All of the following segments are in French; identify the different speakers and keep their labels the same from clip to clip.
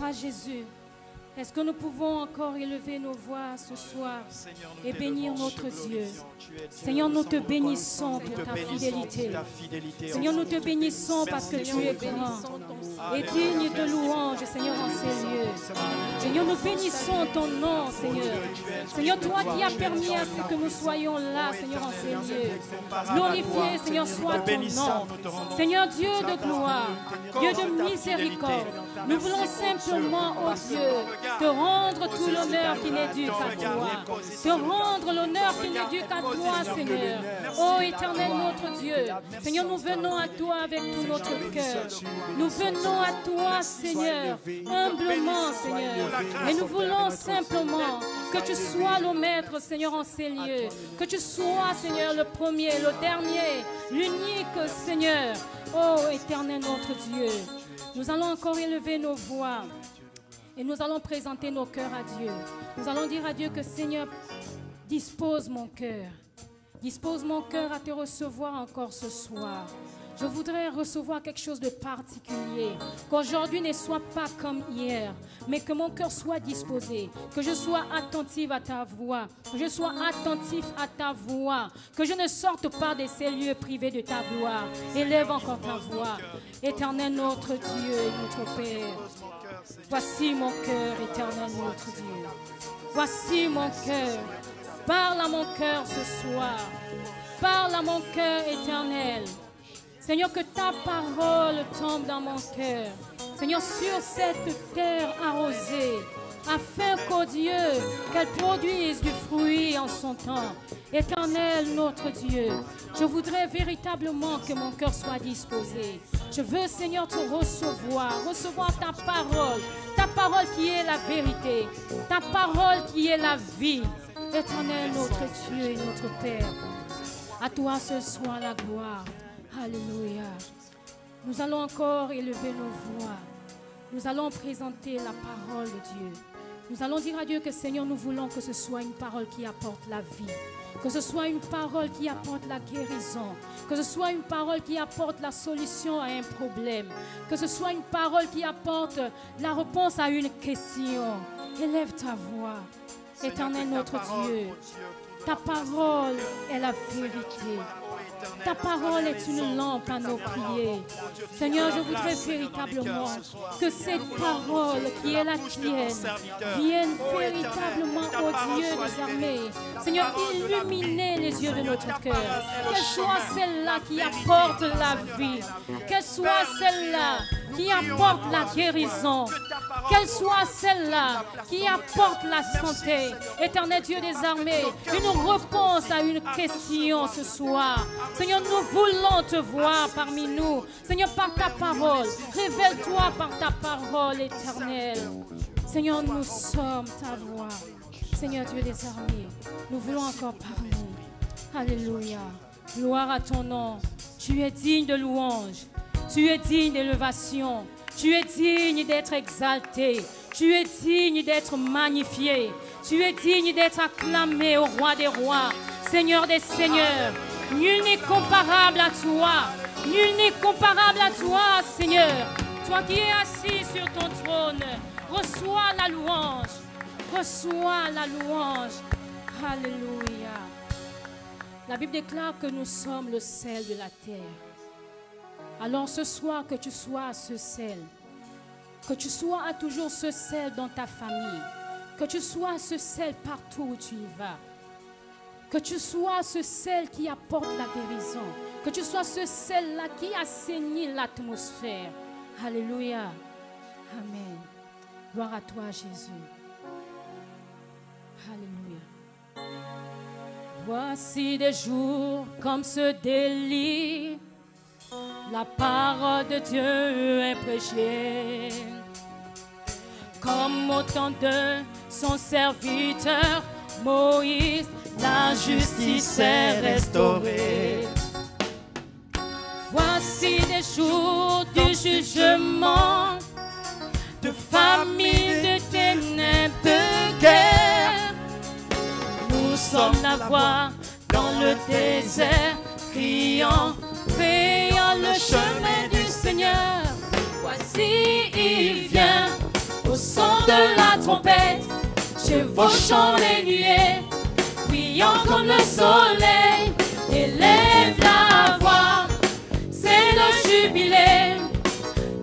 Speaker 1: toi, Jésus. Est-ce que nous pouvons encore élever nos voix ce soir et bénir notre Dieu? Seigneur, nous te bénissons pour ta fidélité. Seigneur, nous te bénissons parce que tu es grand et digne de louange, Seigneur, en ces lieux. Seigneur, nous bénissons ton nom, Seigneur. Seigneur, toi qui as permis à ce que nous soyons là, Seigneur, en ces lieux. Glorifié, Seigneur, soit ton nom. Seigneur, Dieu de gloire, Dieu de miséricorde, nous voulons simplement, oh Dieu, te rendre tout l'honneur qui n'est dû qu'à toi. Te rendre l'honneur qui n'est dû qu'à toi, Seigneur. Ô éternel notre Dieu, Seigneur, nous venons à toi avec tout notre cœur. Nous venons à toi, Seigneur, humblement, Seigneur. Et nous voulons simplement que tu sois le maître, Seigneur, en ces lieux. Que tu sois, Seigneur, le premier, le dernier, l'unique, Seigneur. Ô éternel notre Dieu, nous allons encore élever nos voix. Et nous allons présenter nos cœurs à Dieu. Nous allons dire à Dieu que Seigneur, dispose mon cœur. Dispose mon cœur à te recevoir encore ce soir. Je voudrais recevoir quelque chose de particulier. Qu'aujourd'hui ne soit pas comme hier, mais que mon cœur soit disposé. Que je sois attentive à ta voix. Que je sois attentif à ta voix. Que je ne sorte pas de ces lieux privés de ta gloire. Élève encore ta voix. Éternel notre Dieu et notre Père. Voici mon cœur, éternel notre Dieu. Voici mon cœur. Parle à mon cœur ce soir. Parle à mon cœur, éternel. Seigneur, que ta parole tombe dans mon cœur. Seigneur, sur cette terre arrosée, afin qu'au Dieu, qu'elle produise du fruit en son temps. Éternel, notre Dieu, je voudrais véritablement que mon cœur soit disposé. Je veux, Seigneur, te recevoir ta parole qui est la vérité, ta parole qui est la vie. Éternel, notre Dieu et notre Père, à toi ce soir la gloire. Alléluia. Nous allons encore élever nos voix. Nous allons présenter la parole de Dieu. Nous allons dire à Dieu que Seigneur, nous voulons que ce soit une parole qui apporte la vie. Que ce soit une parole qui apporte la guérison. Que ce soit une parole qui apporte la solution à un problème. Que ce soit une parole qui apporte la réponse à une question. Élève ta voix. Éternel notre Dieu, ta parole est la vérité. Ta parole est une lampe à nos prières. Seigneur, je voudrais véritablement que cette parole qui est la tienne vienne véritablement au Dieu des armées. Seigneur, illuminer les yeux de notre cœur. Qu'elle soit celle-là qui apporte la vie. Qu'elle soit celle-là qui apporte la guérison. Qu'elle soit celle-là qui apporte la santé. Éternel Dieu des armées, une réponse à une question ce soir. Seigneur, nous voulons te voir parmi nous. Seigneur, par ta parole, révèle-toi par ta parole éternelle. Seigneur, nous sommes ta voix. Seigneur Dieu des armées, nous voulons encore parler. Alléluia. Gloire à ton nom. Tu es digne de louange. Tu es digne d'élévation. Tu es digne d'être exalté. Tu es digne d'être magnifié. Tu es digne d'être acclamé au roi des rois, Seigneur des seigneurs. Nul n'est comparable à toi. Nul n'est comparable à toi, Seigneur. Toi qui es assis sur ton trône, reçois la louange. Reçois la louange. Alléluia. La Bible déclare que nous sommes le sel de la terre. Alors ce soir, que tu sois ce sel. Que tu sois à toujours ce sel dans ta famille. Que tu sois ce sel partout où tu y vas. Que tu sois ce sel qui apporte la guérison. Que tu sois ce sel-là qui assainit l'atmosphère. Alléluia. Amen. Gloire à toi, Jésus. Alléluia. Voici des jours comme ce délit. La parole de Dieu est prêchée. Comme au temps de son serviteur Moïse, la justice est restaurée. Voici des jours du jugement, de famine, de ténèbres, de guerre. Nous sommes la voix dans le désert, criant, frayant le chemin du Seigneur. Voici il vient, au son de la trompette, chevauchant les nuées, brillant comme le soleil, élève la voix, c'est le jubilé,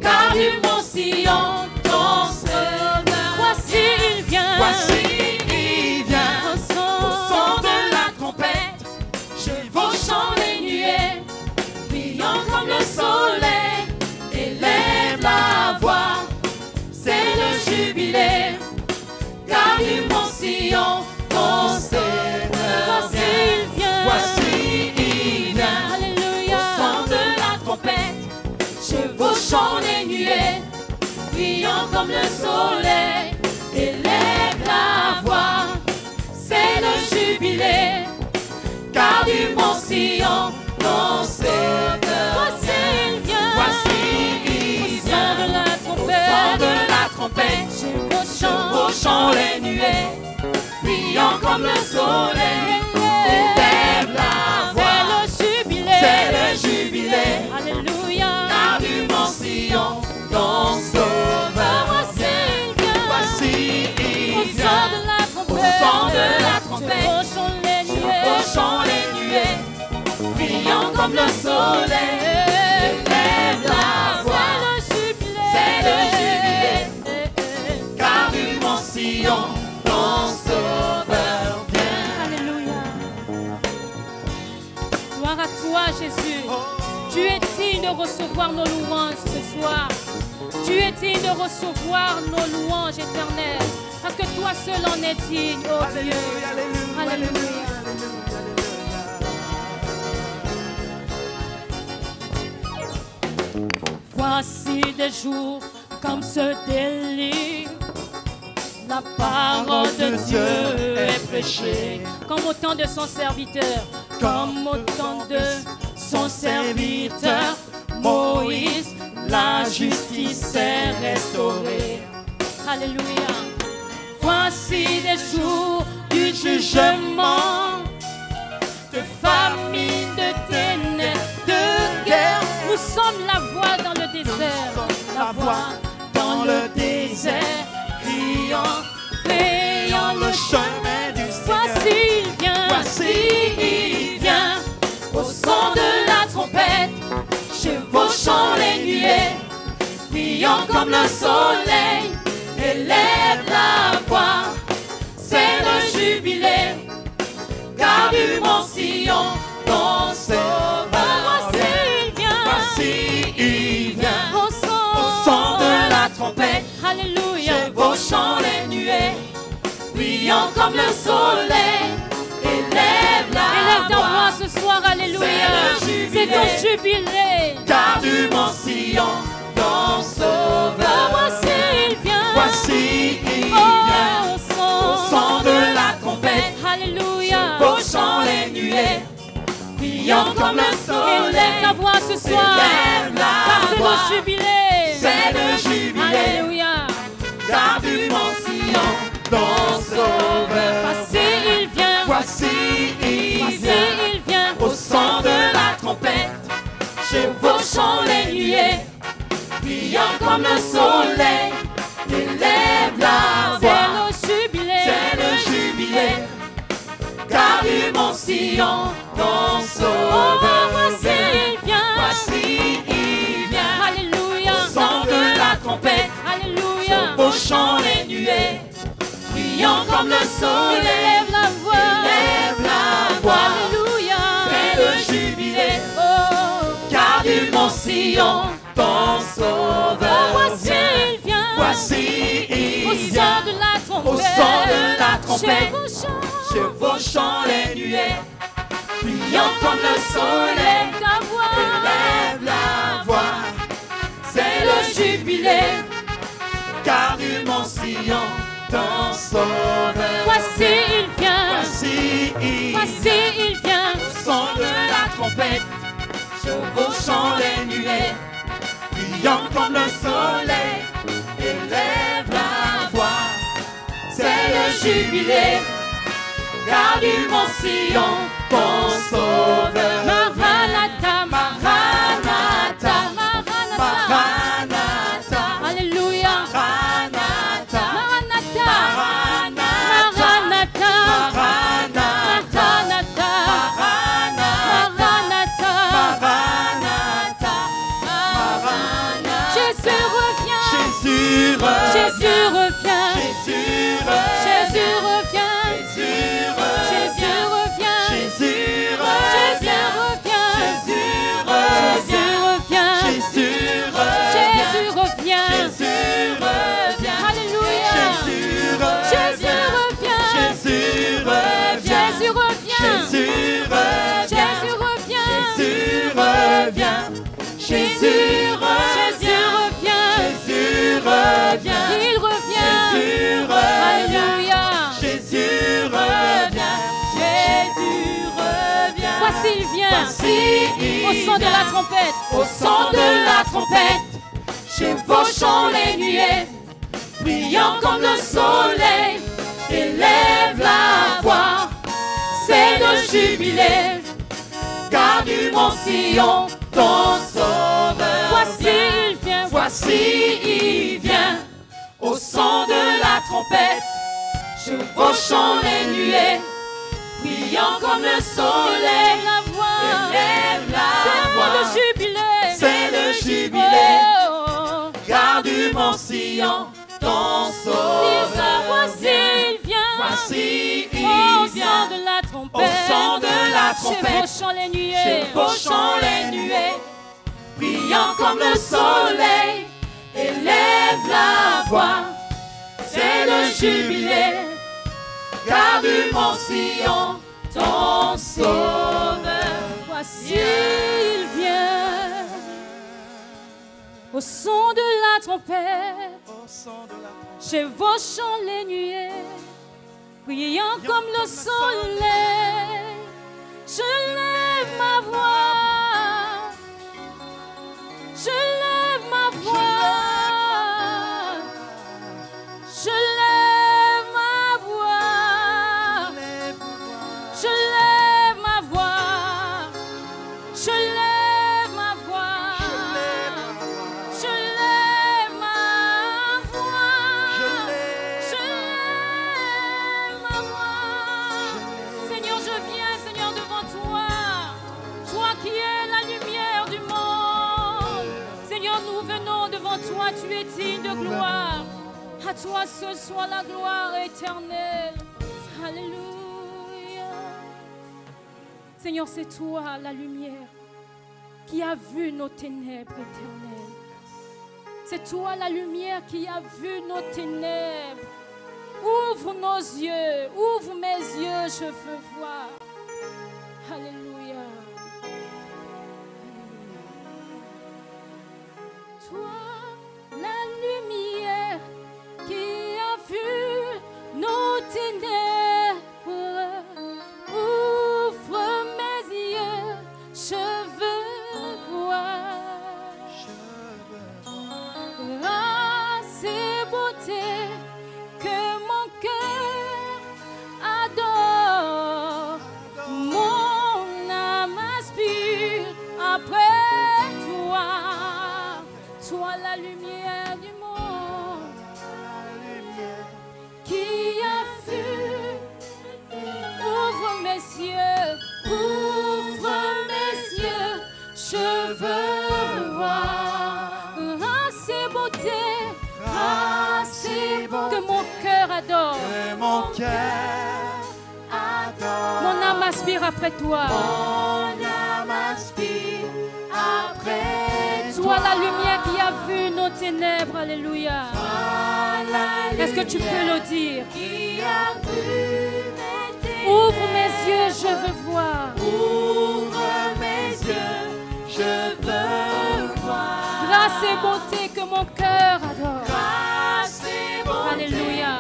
Speaker 1: car du mont Sion, ton sauveur. Voici il vient, au son de la trompette, chevauchant les nuées, brillant comme le soleil, élève la voix, c'est le jubilé, car du mont Sion, ton Seigneur vient. Voici il vient, alléluia, au son de la trompette, chevauchant les nuées, brillant comme le soleil, élève la voix, c'est le jubilé, car du mont Sion, ton Seigneur. Voici il vient, au son de la trompette, chevauchant les nuées, brillant comme le soleil, élève la voix, c'est le jubilé, alléluia, car du mont Sion, ton sauveur. Voici il vient, au son de la trompette, chevauchant les nuées, brillant comme le soleil, élève la voix, c'est le jubilé, car du mont Sion, ton sauveur vient. Alléluia. Gloire à toi, Jésus. Tu es digne de recevoir nos louanges ce soir. Tu es digne de recevoir nos louanges éternelles. Parce que toi seul en es digne, oh Dieu. Alléluia. Voici des jours comme ce délit. La parole de Dieu est prêchée. Comme au temps de son serviteur, comme au temps de son serviteur Moïse, la justice est restaurée. Alléluia. Voici les jours du jugement, de famine, de ténèbres, de guerre. Nous sommes la voix dans le désert, la voix dans le désert, criant, payant le chemin du Seigneur. Voici il vient, au son de la trompette, chevauchant les nuées, brillant comme le soleil, élève la voix, c'est le jubilé, car du mont Sion, ton sauveur. Voici il vient, au son de la trompette, alléluia, chevauchant les nuées, brillant comme le soleil, élève ta voix ce soir, alléluia, c'est ton jubilé, car du mont Sion, ton sauveur. Voici il vient, au son de la trompette, alléluia, chevauchant les nuées, brillant comme le soleil, élève ta voix ce soir, car c'est le jubilé, alléluia, car du mont Sion, ton sauveur. Voici il vient, au son de la trompette, chevauchant les nuées, brillant comme le soleil, élève la voix, c'est le jubilé, car du mont Sion, ton sauveur. Voici il vient, alléluia, au son de la trompette, alléluia, chevauchant les nuées, brillant comme le soleil, élève la voix, alléluia, c'est le jubilé, car du mont Sion, ton sauveur. Voici il vient, au son de la trompette, chevauchant les nuées, brillant comme le soleil, élève la voix, c'est le jubilé, car du mont Sion, ton sauveur. Voici il vient, au son de la trompette, chevauchant les nuées, brillant comme le soleil, élève la voix, c'est le jubilé, car du mont Sion, ton sauveur. Maranatha, Maranatha, Maranatha, Maranatha, alléluia, Maranatha, il vient. Au son de la trompette.
Speaker 2: Au son de la trompette, chevauchant les nuées, brillant comme le soleil, élève la voix, c'est le jubilé. Car du mont Sion, ton sauveur vient. Voici il vient. Au son de la trompette, chevauchant les nuées, brillant comme le soleil,
Speaker 1: La voix.
Speaker 2: élève la voix.
Speaker 1: C'est le jubilé.
Speaker 2: C'est le jubilé.
Speaker 1: Oh.
Speaker 2: Car du mont Sion, ton sauveur
Speaker 1: Voici il vient.
Speaker 2: Voici
Speaker 1: Au
Speaker 2: il
Speaker 1: son
Speaker 2: vient.
Speaker 1: de la
Speaker 2: Au
Speaker 1: trompette.
Speaker 2: son de la trompette,
Speaker 1: Chevauchant les nuées.
Speaker 2: chevauchant les nuées, brillant comme le soleil, élève la voix, c'est le jubilé. Car du mont Sion, ton sauveur
Speaker 1: Voici il vient. Au son de la trompette. Chevauchant les nuées, brillant comme le soleil, je lève ma voix, je lève ma voix, je lève ma voix, je lève ma voix, je lève ma voix, je lève ma voix. Seigneur, je viens, Seigneur, devant toi. Toi qui es la lumière du monde. Seigneur, nous venons devant toi. Tu es digne de gloire. À toi seul soit la gloire éternelle. Alléluia. Seigneur, c'est toi la lumière qui a vu nos ténèbres éternelles. C'est toi la lumière qui a vu nos ténèbres. Ouvre nos yeux, ouvre mes yeux, je veux voir. Alléluia. Alléluia. Toi, la lumière qui a vu nos ténèbres, ouvre mes yeux, je veux voir. Grâce et beauté que mon cœur adore, mon âme aspire après toi. Toi la lumière du monde, qui a vu, ouvre mes yeux, ouvre mes yeux, je veux voir. Grâce et beauté, que mon cœur adore.
Speaker 2: Que mon cœur adore.
Speaker 1: Mon âme aspire après toi.
Speaker 2: Mon âme aspire après toi.
Speaker 1: Toi la lumière qui a vu nos ténèbres. Alléluia. Est-ce que tu peux le dire?
Speaker 2: Qui a vu mes ténèbres.
Speaker 1: Ouvre mes yeux, je veux voir.
Speaker 2: Ouvre mes yeux, je veux voir.
Speaker 1: Grâce et beauté que mon cœur adore.
Speaker 2: Grâce et beauté.
Speaker 1: Alléluia.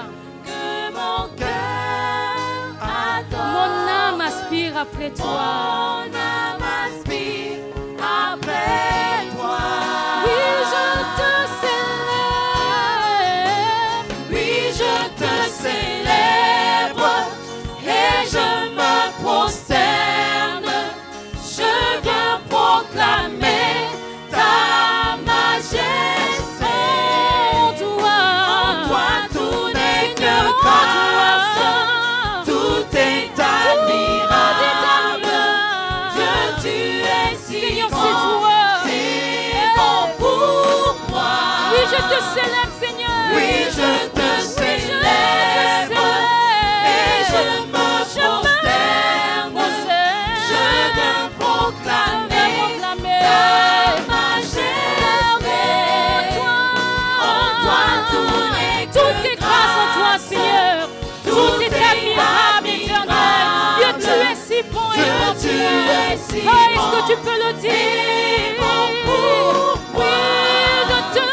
Speaker 2: Que mon cœur adore.
Speaker 1: Mon âme aspire après toi.
Speaker 2: Mon âme aspire après toi.
Speaker 1: Oui, je te célèbre.
Speaker 2: Oui, je te célèbre et je me prosterne. Je viens proclamer ta majesté.
Speaker 1: En toi,
Speaker 2: Tout n'est
Speaker 1: Seigneur,
Speaker 2: que
Speaker 1: en
Speaker 2: grâce.
Speaker 1: toi.
Speaker 2: Tout est admirable. Dieu, tu es si
Speaker 1: Seigneur, c'est
Speaker 2: bon.
Speaker 1: toi.
Speaker 2: Si bon pour moi.
Speaker 1: Oui, je te célèbre, Seigneur.
Speaker 2: Oui, je te célèbre et je me prosterne. Je veux proclamer ta majesté. En toi, tout n'est que
Speaker 1: Tout est grâce en toi, Seigneur. Tout est admirable, éternel. Dieu, tu es si bon et bon.
Speaker 2: Dieu, tu es si
Speaker 1: Oh, est-ce
Speaker 2: bon.
Speaker 1: que tu peux le dire?
Speaker 2: bon pour moi.
Speaker 1: Oui, je te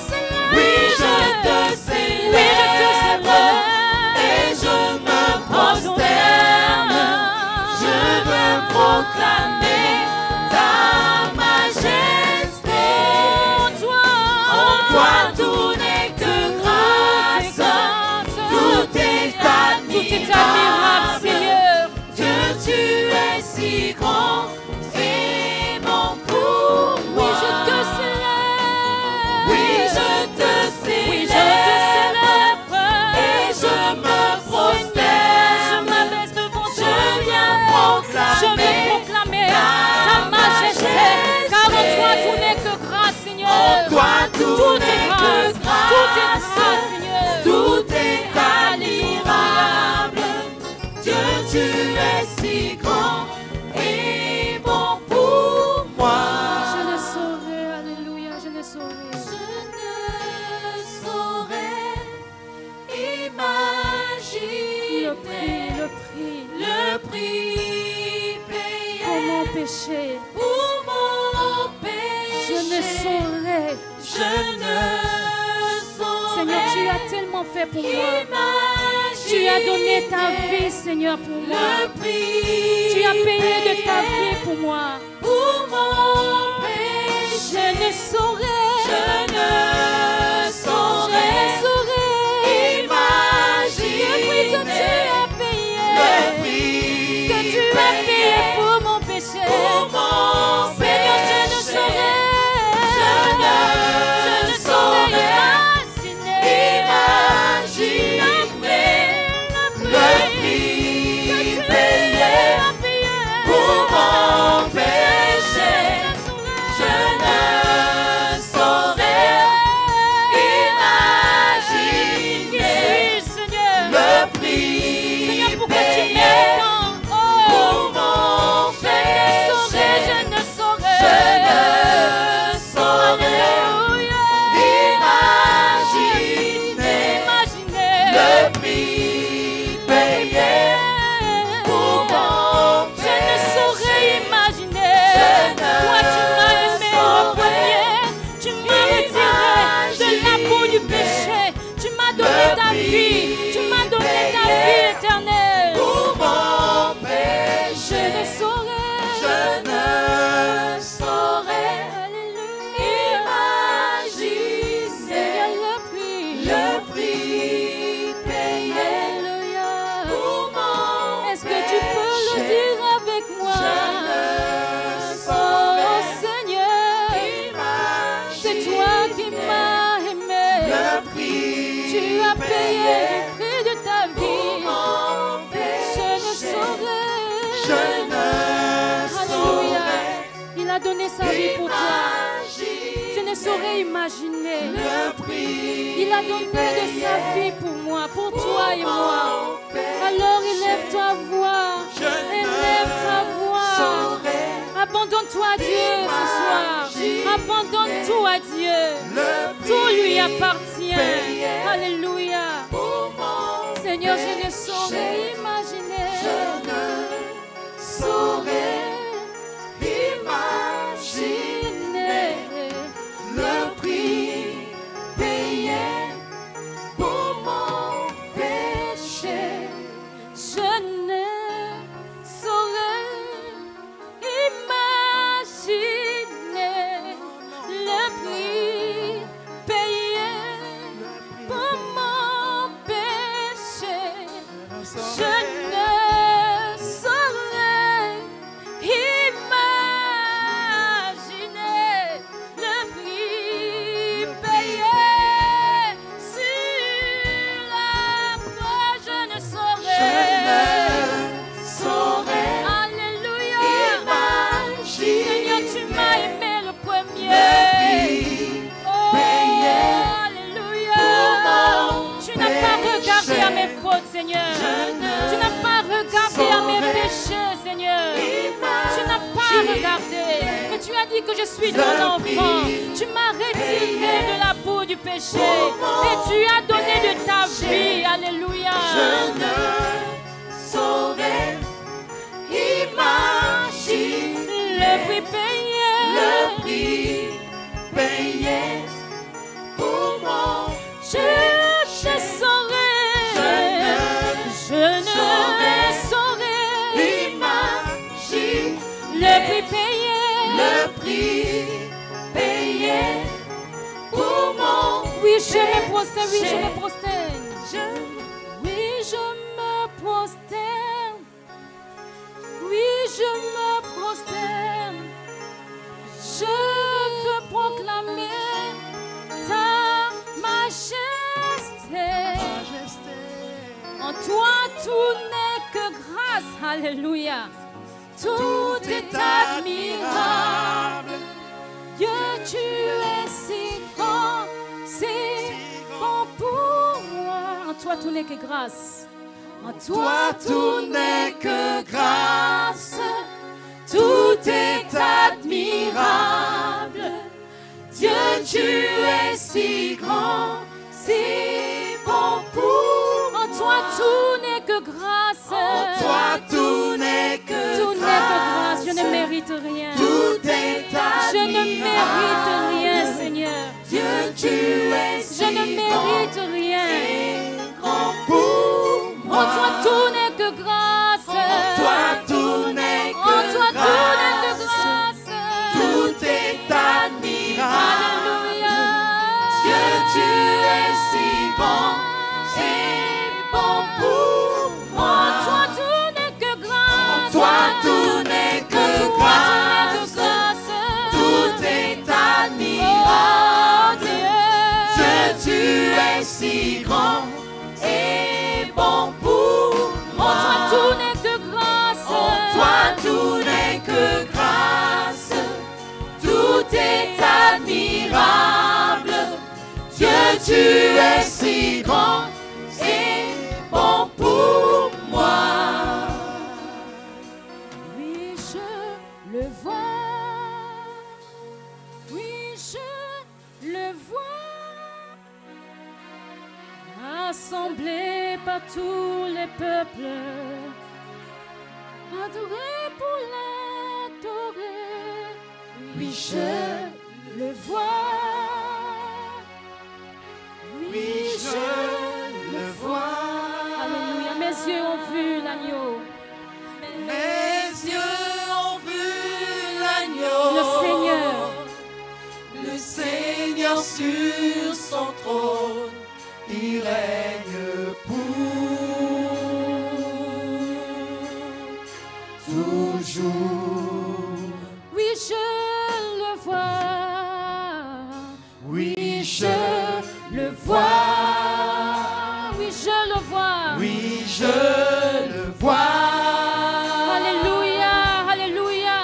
Speaker 1: célèbre.
Speaker 2: Oui, je te
Speaker 1: Oui,
Speaker 2: célèbre
Speaker 1: je te célèbre.
Speaker 2: et je me prosterne. Je veux proclamer es si grand et bon pour moi.
Speaker 1: Je ne saurais, alléluia, je ne saurais.
Speaker 2: Je ne saurais imaginer le prix payé
Speaker 1: pour mon péché.
Speaker 2: Pour mon péché.
Speaker 1: Je ne saurais.
Speaker 2: Je ne saurais.
Speaker 1: Seigneur, tu as tellement fait pour moi.
Speaker 2: Imaginer
Speaker 1: Tu as donné ta vie, Seigneur, pour moi.
Speaker 2: le prix
Speaker 1: Tu as payé de ta
Speaker 2: payé
Speaker 1: vie pour moi.
Speaker 2: pour mon péché.
Speaker 1: Je ne saurais.
Speaker 2: Je ne saurais imaginer
Speaker 1: le prix que tu as payé.
Speaker 2: le prix
Speaker 1: Que tu as payé pour mon péché.
Speaker 2: pour mon
Speaker 1: Seigneur, je ne
Speaker 2: péché.
Speaker 1: saurais.
Speaker 2: Je ne saurais
Speaker 1: imaginer
Speaker 2: le prix payé pour mon péché. Je ne saurais imaginer le prix
Speaker 1: Seigneur, pourquoi tu
Speaker 2: payé
Speaker 1: m'aimes tant?
Speaker 2: pour
Speaker 1: Oh,
Speaker 2: mon
Speaker 1: je
Speaker 2: péché.
Speaker 1: ne saurais.
Speaker 2: Je ne saurais
Speaker 1: Alléluia.
Speaker 2: imaginer le prix payé pour mon
Speaker 1: Je ne saurais imaginer.
Speaker 2: Je ne
Speaker 1: Toi, tu m'as aimé au premier. Tu m'as retiré de la boue du péché. Tu m'as donné ta vie. Tu m'as donné ta vie éternelle.
Speaker 2: pour mon
Speaker 1: Je
Speaker 2: péché.
Speaker 1: ne saurais.
Speaker 2: Je ne saurais imaginer
Speaker 1: Seigneur, le prix.
Speaker 2: le prix payé
Speaker 1: Alléluia.
Speaker 2: pour mon
Speaker 1: Est-ce que tu peux le
Speaker 2: péché.
Speaker 1: dire avec moi?
Speaker 2: Je ne
Speaker 1: Oh
Speaker 2: saurais
Speaker 1: Seigneur, c'est toi qui m'as aimé.
Speaker 2: le prix
Speaker 1: Tu as payé le prix de ta
Speaker 2: pour
Speaker 1: vie.
Speaker 2: mon
Speaker 1: Je ne
Speaker 2: péché.
Speaker 1: saurais.
Speaker 2: Je ne
Speaker 1: Alléluia.
Speaker 2: saurais
Speaker 1: Il a donné sa vie pour toi. Je ne saurais imaginer.
Speaker 2: le prix
Speaker 1: Il a donné de sa vie pour moi, pour toi et moi. Alors élève ta voix. Élève ta voix. Abandonne-toi à Dieu ce soir. Abandonne tout à Dieu. Tout lui appartient. Alléluia. Seigneur, je ne saurais imaginer.
Speaker 2: saurais imaginer le prix payé pour mon péché.
Speaker 1: Je ne saurais imaginer le prix payé pour mon péché. Je ne saurais imaginer le prix payé sur la croix. Je ne saurais. Alléluia. Seigneur, tu m'as aimé le premier. Oh, alléluia. Tu n'as pas regardé à mes fautes, Seigneur. Tu n'as pas regardé à mes péchés, Seigneur. Tu n'as pas regardé. Mais tu as dit que je suis ton enfant. Tu m'as retiré de la boue du péché. Et tu as donné de ta vie. Alléluia.
Speaker 2: Je ne saurais imaginer
Speaker 1: Le prix payé.
Speaker 2: le prix payé pour mon
Speaker 1: Je ne saurais. Je ne saurais.
Speaker 2: imaginer
Speaker 1: Le prix payé.
Speaker 2: le prix payé pour mon
Speaker 1: Oui, je me prosterne. Oui, je me prosterne. Oui, je me prosterne. Oui, je me prosterne. Je veux proclamer ta majesté. En toi, tout n'est que grâce. Alléluia. Tout est admirable. Dieu, tu es si grand pour moi. En toi, tout n'est que grâce.
Speaker 2: En toi tout n'est que grâce, tout est admirable. Dieu, tu es si grand, si bon pour moi.
Speaker 1: En toi tout n'est que grâce.
Speaker 2: En toi tout n'est que grâce.
Speaker 1: Je ne mérite rien.
Speaker 2: Tout est admirable.
Speaker 1: Je ne mérite rien, Seigneur.
Speaker 2: Dieu, tu es si
Speaker 1: Je ne mérite rien.
Speaker 2: grand pour moi.
Speaker 1: En toi tout n'est que grâce.
Speaker 2: En toi tout n'est
Speaker 1: En toi tout n'est que
Speaker 2: que
Speaker 1: grâce.
Speaker 2: tout est admirable.
Speaker 1: Alléluia.
Speaker 2: Dieu, tu es si bon, si bon pour moi.
Speaker 1: En toi tout n'est que grâce.
Speaker 2: En toi tout n'est que grâce. Tout est admirable. Dieu, tu es si grand et bon pour moi.
Speaker 1: En toi tout n'est que grâce.
Speaker 2: En toi tout n'est que grâce. Tout est admirable. Dieu, tu es si grand et bon pour moi.
Speaker 1: Oui, je le vois. Oui, je le vois. Assemblé par tous les peuples, adoré pour l'adorer. Oui, je le vois.
Speaker 2: Oui, je le vois.
Speaker 1: Alléluia, mes yeux ont vu l'agneau.
Speaker 2: Mes yeux ont vu l'agneau.
Speaker 1: Le Seigneur.
Speaker 2: Le Seigneur sur son trône, il règne pour toujours.
Speaker 1: Oui, je le vois.
Speaker 2: Oui, je
Speaker 1: le vois. Oui, je le vois.
Speaker 2: Oui, je le vois.
Speaker 1: Alléluia, alléluia.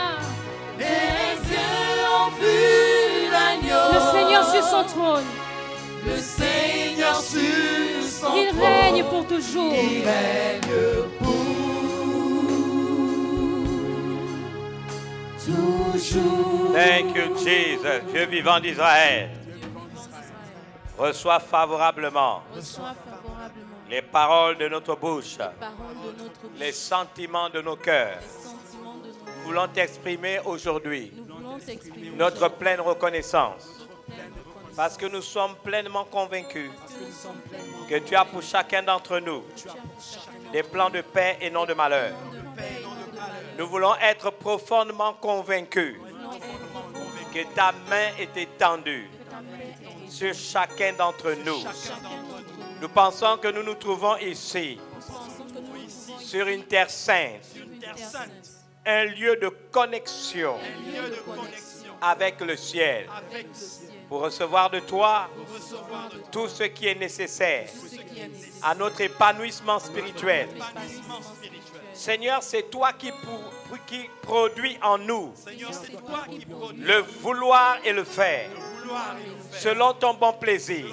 Speaker 2: Les yeux ont vu l'agneau.
Speaker 1: Le Seigneur sur son trône.
Speaker 2: Le Seigneur sur son
Speaker 1: Il
Speaker 2: trône.
Speaker 1: règne pour toujours.
Speaker 2: Il règne pour toujours.
Speaker 3: Thank you, Jesus. Dieu vivant d'Israël. Reçois favorablement les paroles de notre bouche, les sentiments de nos cœurs. Nous voulons t'exprimer aujourd'hui notre pleine reconnaissance parce que nous sommes pleinement convaincus que tu as pour chacun d'entre nous des plans de paix et non de malheur. Nous voulons être profondément convaincus que ta main est étendue sur chacun d'entre nous. Nous pensons que nous nous trouvons ici, sur une terre sainte, un lieu de connexion avec le ciel, pour recevoir de toi tout ce qui est nécessaire à notre épanouissement spirituel. Seigneur, c'est toi qui produis en nous le vouloir et le faire selon ton bon plaisir.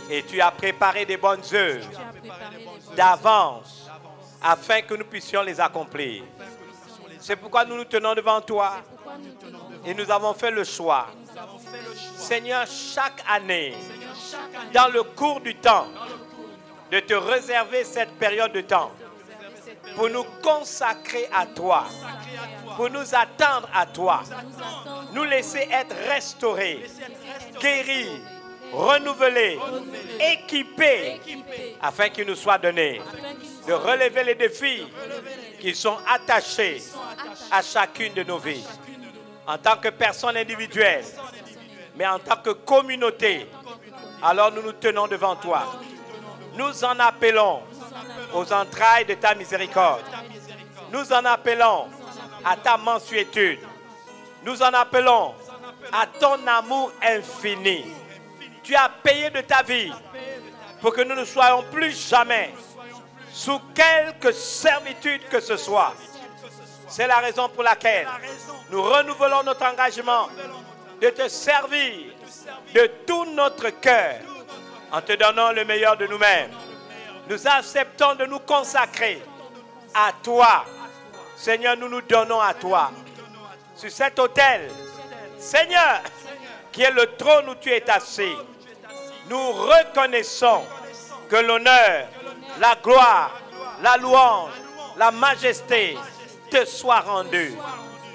Speaker 3: Et tu as préparé des bonnes œuvres d'avance afin que nous puissions les accomplir. C'est pourquoi nous nous tenons devant toi et nous avons fait le choix. Seigneur, chaque année, dans le cours du temps, de te réserver cette période de temps pour nous consacrer à toi, pour nous attendre à toi, nous laisser être restaurés, guéris, renouvelés, équipés, afin qu'il nous soit donné de relever les défis qui sont attachés à chacune de nos vies. En tant que personne individuelle, mais en tant que communauté, alors nous nous tenons devant toi. Nous en appelons aux entrailles de ta miséricorde. Nous en appelons à ta mansuétude. Nous en appelons à ton amour infini. Tu as payé de ta vie pour que nous ne soyons plus jamais sous quelque servitude que ce soit. C'est la raison pour laquelle nous renouvelons notre engagement de te servir de tout notre cœur en te donnant le meilleur de nous-mêmes. nous acceptons de nous consacrer à toi. Seigneur, nous nous donnons à toi. Sur cet autel, Seigneur, qui est le trône où tu es assis, nous reconnaissons que l'honneur, la gloire, la louange, la majesté te soient rendus.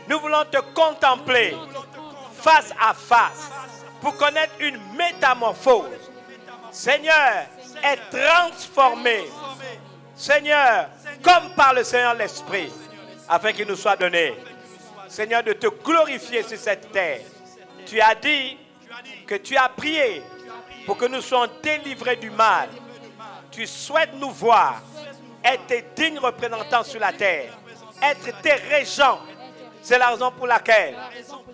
Speaker 3: Nous voulons te contempler face à face pour connaître une métamorphose. Seigneur, être transformé. Seigneur, comme par le Seigneur l'Esprit, afin qu'il nous soit donné, Seigneur, de te glorifier sur cette terre. Tu as dit que tu as prié pour que nous soyons délivrés du mal. Tu souhaites nous voir être tes dignes représentants sur la terre, être tes régents. C'est la raison pour laquelle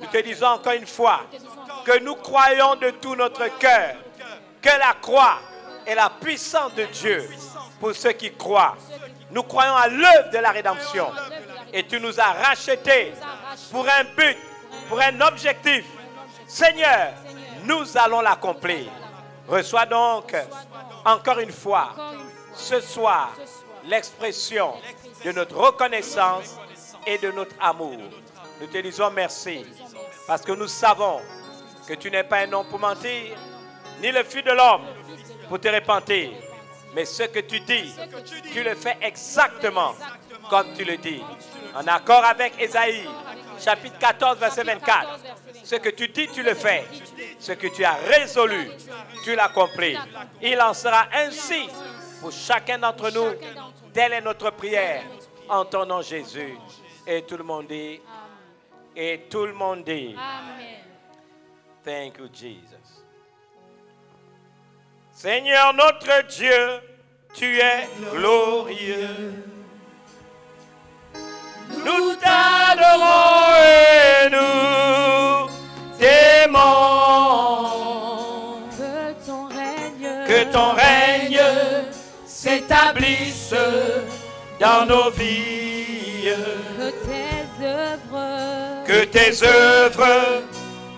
Speaker 3: nous te disons encore une fois que nous croyons de tout notre cœur que la croix est la puissance de Dieu pour ceux qui croient. Nous croyons à l'œuvre de la rédemption et tu nous as rachetés pour un but, pour un objectif. Seigneur, nous allons l'accomplir. Reçois donc encore une fois ce soir l'expression de notre reconnaissance et de notre amour. Nous te disons merci parce que nous savons que tu n'es pas un homme pour mentir, ni le fils de l'homme pour te repentir. Mais ce que tu dis, tu le fais exactement comme tu le dis. En accord avec Ésaïe, chapitre 14, verset 24. Ce que tu dis, tu le fais. Ce que tu as résolu, tu l'accomplis. Il en sera ainsi pour chacun d'entre nous. Telle est notre prière en ton nom Jésus. Et tout le monde dit, et tout le monde dit,
Speaker 1: Amen.
Speaker 3: Thank you, Jesus. Seigneur notre Dieu, tu es glorieux. Nous t'adorons et nous t'aimons. Que ton règne s'établisse dans nos vies. Que tes œuvres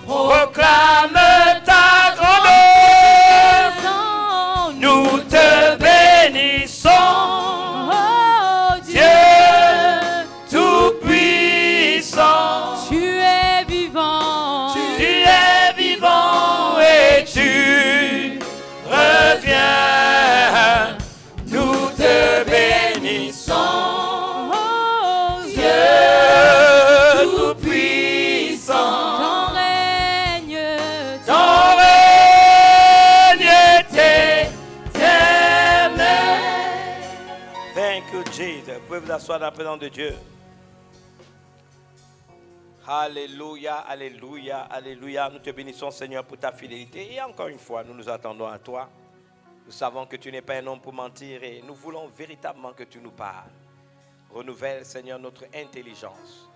Speaker 3: proclament ta grandeur. Nous te bénissons,
Speaker 2: Oh
Speaker 3: Dieu Tout-Puissant.
Speaker 2: tu es vivant,
Speaker 3: Tu es vivant et tu reviens. Nous te bénissons,
Speaker 2: oh
Speaker 3: Dieu Tout-Puissant.
Speaker 2: ton règne
Speaker 3: Ton règne est éternel. Thank you, Jesus. Vous pouvez vous asseoir dans la présence de Dieu. Alléluia, alléluia, alléluia. Nous te bénissons, Seigneur, pour ta fidélité. Et encore une fois, nous nous attendons à toi. Nous savons que tu n'es pas un homme pour mentir et nous voulons véritablement que tu nous parles. Renouvelle, Seigneur, notre intelligence.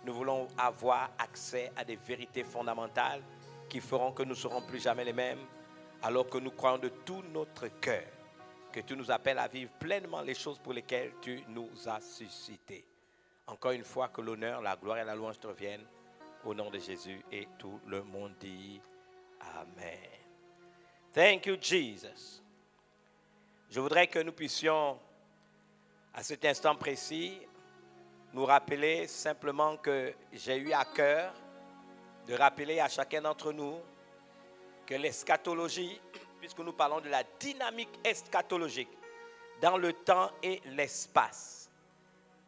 Speaker 3: Nous voulons avoir accès à des vérités fondamentales qui feront que nous ne serons plus jamais les mêmes, alors que nous croyons de tout notre cœur que tu nous appelles à vivre pleinement les choses pour lesquelles tu nous as suscités. Encore une fois, que l'honneur, la gloire et la louange te reviennent au nom de Jésus et tout le monde dit Amen. Thank you, Jesus. Je voudrais que nous puissions, à cet instant précis, nous rappeler simplement que j'ai eu à cœur de rappeler à chacun d'entre nous que l'eschatologie, puisque nous parlons de la dynamique eschatologique dans le temps et l'espace,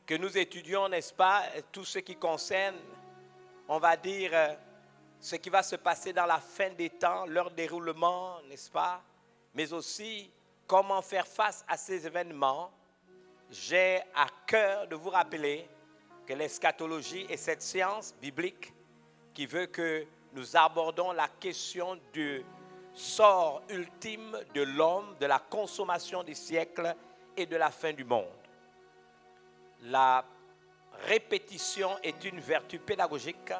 Speaker 3: que nous étudions, n'est-ce pas, tout ce qui concerne, on va dire, ce qui va se passer dans la fin des temps, leur déroulement, n'est-ce pas, mais aussi comment faire face à ces événements. J'ai à cœur de vous rappeler que l'eschatologie est cette science biblique qui veut que nous abordons la question du sort ultime de l'homme, de la consommation des siècles et de la fin du monde. La répétition est une vertu pédagogique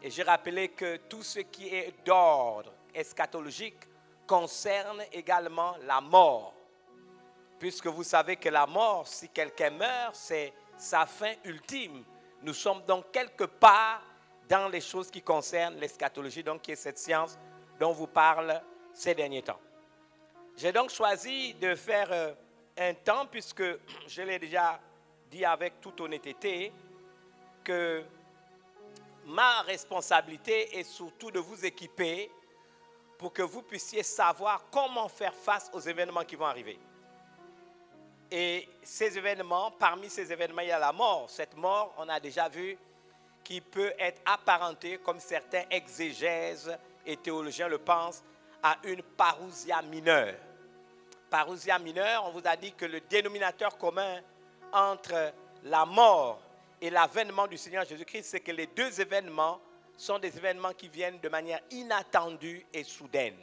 Speaker 3: et j'ai rappelé que tout ce qui est d'ordre eschatologique concerne également la mort. Puisque vous savez que la mort, si quelqu'un meurt, c'est sa fin ultime. Nous sommes donc quelque part dans les choses qui concernent l'eschatologie, donc qui est cette science dont vous parle ces derniers temps. J'ai donc choisi de faire un temps, puisque je l'ai déjà dit avec toute honnêteté, que ma responsabilité est surtout de vous équiper pour que vous puissiez savoir comment faire face aux événements qui vont arriver. Et ces événements, parmi ces événements, il y a la mort. Cette mort, on a déjà vu, qui peut être apparentée, comme certains exégèses et théologiens le pensent, à une parousia mineure. Parousia mineure, on vous a dit que le dénominateur commun entre la mort et l'avènement du Seigneur Jésus-Christ, c'est que les deux événements sont des événements qui viennent de manière inattendue et soudaine.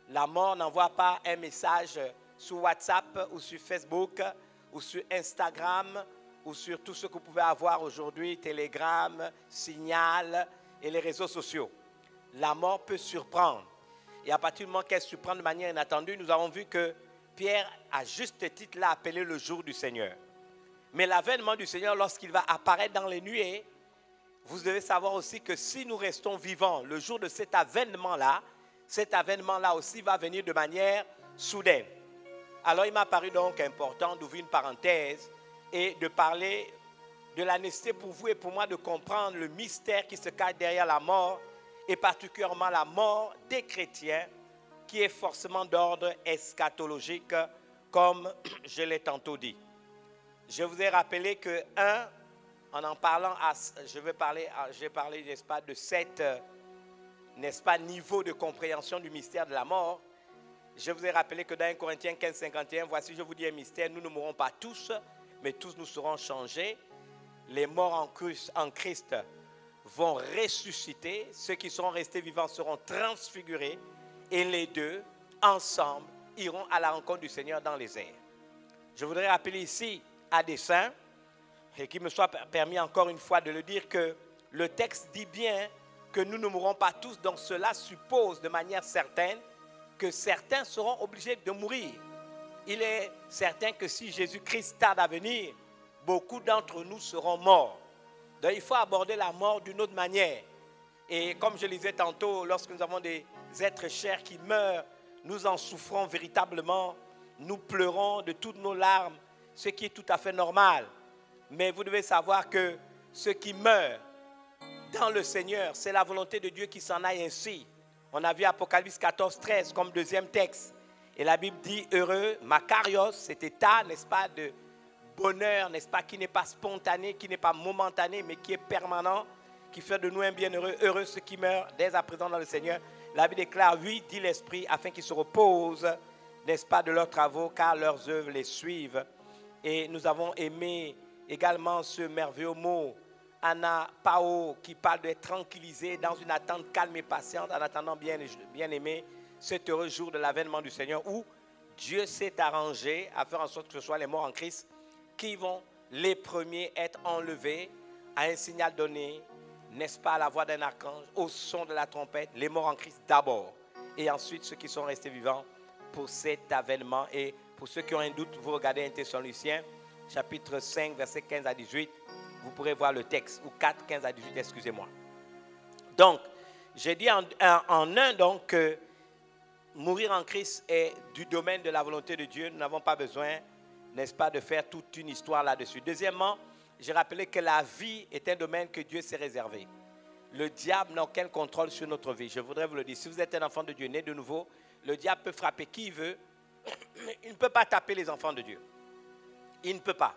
Speaker 3: La mort n'envoie pas un message sur WhatsApp ou sur Facebook ou sur Instagram ou sur tout ce que vous pouvez avoir aujourd'hui, Telegram, Signal et les réseaux sociaux. La mort peut surprendre. Et à partir du moment qu'elle surprend de manière inattendue, nous avons vu que Pierre, à juste titre, l'a appelé le jour du Seigneur. Mais l'avènement du Seigneur, lorsqu'il va apparaître dans les nuées, vous devez savoir aussi que si nous restons vivants le jour de cet avènement-là aussi va venir de manière soudaine. Alors il m'a paru donc important d'ouvrir une parenthèse et de parler de la nécessité pour vous et pour moi de comprendre le mystère qui se cache derrière la mort et particulièrement la mort des chrétiens qui est forcément d'ordre eschatologique comme je l'ai tantôt dit. Je vous ai rappelé que en parlant, j'ai parlé, n'est-ce pas, de 7, n'est-ce pas, niveaux de compréhension du mystère de la mort. Je vous ai rappelé que dans 1 Corinthiens 15, 51, voici, je vous dis un mystère, nous ne mourrons pas tous, mais tous nous serons changés. Les morts en Christ vont ressusciter, ceux qui seront restés vivants seront transfigurés, et les deux, ensemble, iront à la rencontre du Seigneur dans les airs. Je voudrais rappeler ici, à dessein, et qu'il me soit permis encore une fois de le dire, que le texte dit bien que nous ne mourrons pas tous, donc cela suppose de manière certaine que certains seront obligés de mourir. Il est certain que si Jésus-Christ tarde à venir, beaucoup d'entre nous seront morts. Donc il faut aborder la mort d'une autre manière. Et comme je le disais tantôt, lorsque nous avons des êtres chers qui meurent, nous en souffrons véritablement, nous pleurons de toutes nos larmes, ce qui est tout à fait normal. Mais vous devez savoir que ceux qui meurent dans le Seigneur, c'est la volonté de Dieu qui s'en aille ainsi. On a vu Apocalypse 14, 13 comme deuxième texte. Et la Bible dit heureux, makarios, cet état, n'est-ce pas, de bonheur, n'est-ce pas, qui n'est pas spontané, qui n'est pas momentané, mais qui est permanent, qui fait de nous un bienheureux. Heureux ceux qui meurent dès à présent dans le Seigneur. La Bible déclare, oui, dit l'Esprit, afin qu'ils se reposent, n'est-ce pas, de leurs travaux, car leurs œuvres les suivent. Et nous avons aimé également ce merveilleux mot, anapao, qui parle d'être tranquillisé dans une attente calme et patiente, en attendant bien aimé cet heureux jour de l'avènement du Seigneur, où Dieu s'est arrangé à faire en sorte que ce soit les morts en Christ qui vont les premiers être enlevés à un signal donné, n'est-ce pas, à la voix d'un archange, au son de la trompette, les morts en Christ d'abord, et ensuite ceux qui sont restés vivants pour cet avènement. Et pour ceux qui ont un doute, vous regardez 1 Thessaloniciens, chapitre 5, versets 15 à 18, vous pourrez voir le texte, ou 4, 15 à 18, excusez-moi. Donc, j'ai dit en un donc que mourir en Christ est du domaine de la volonté de Dieu. Nous n'avons pas besoin, n'est-ce pas, de faire toute une histoire là-dessus. Deuxièmement, j'ai rappelé que la vie est un domaine que Dieu s'est réservé. Le diable n'a aucun contrôle sur notre vie. Je voudrais vous le dire. Si vous êtes un enfant de Dieu, né de nouveau, le diable peut frapper qui il veut. Il ne peut pas taper les enfants de Dieu. Il ne peut pas.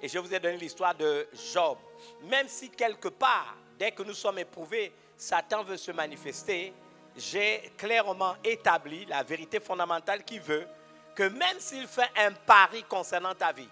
Speaker 3: Et je vous ai donné l'histoire de Job. Même si quelque part, dès que nous sommes éprouvés, Satan veut se manifester, j'ai clairement établi la vérité fondamentale qui veut que même s'il fait un pari concernant ta vie,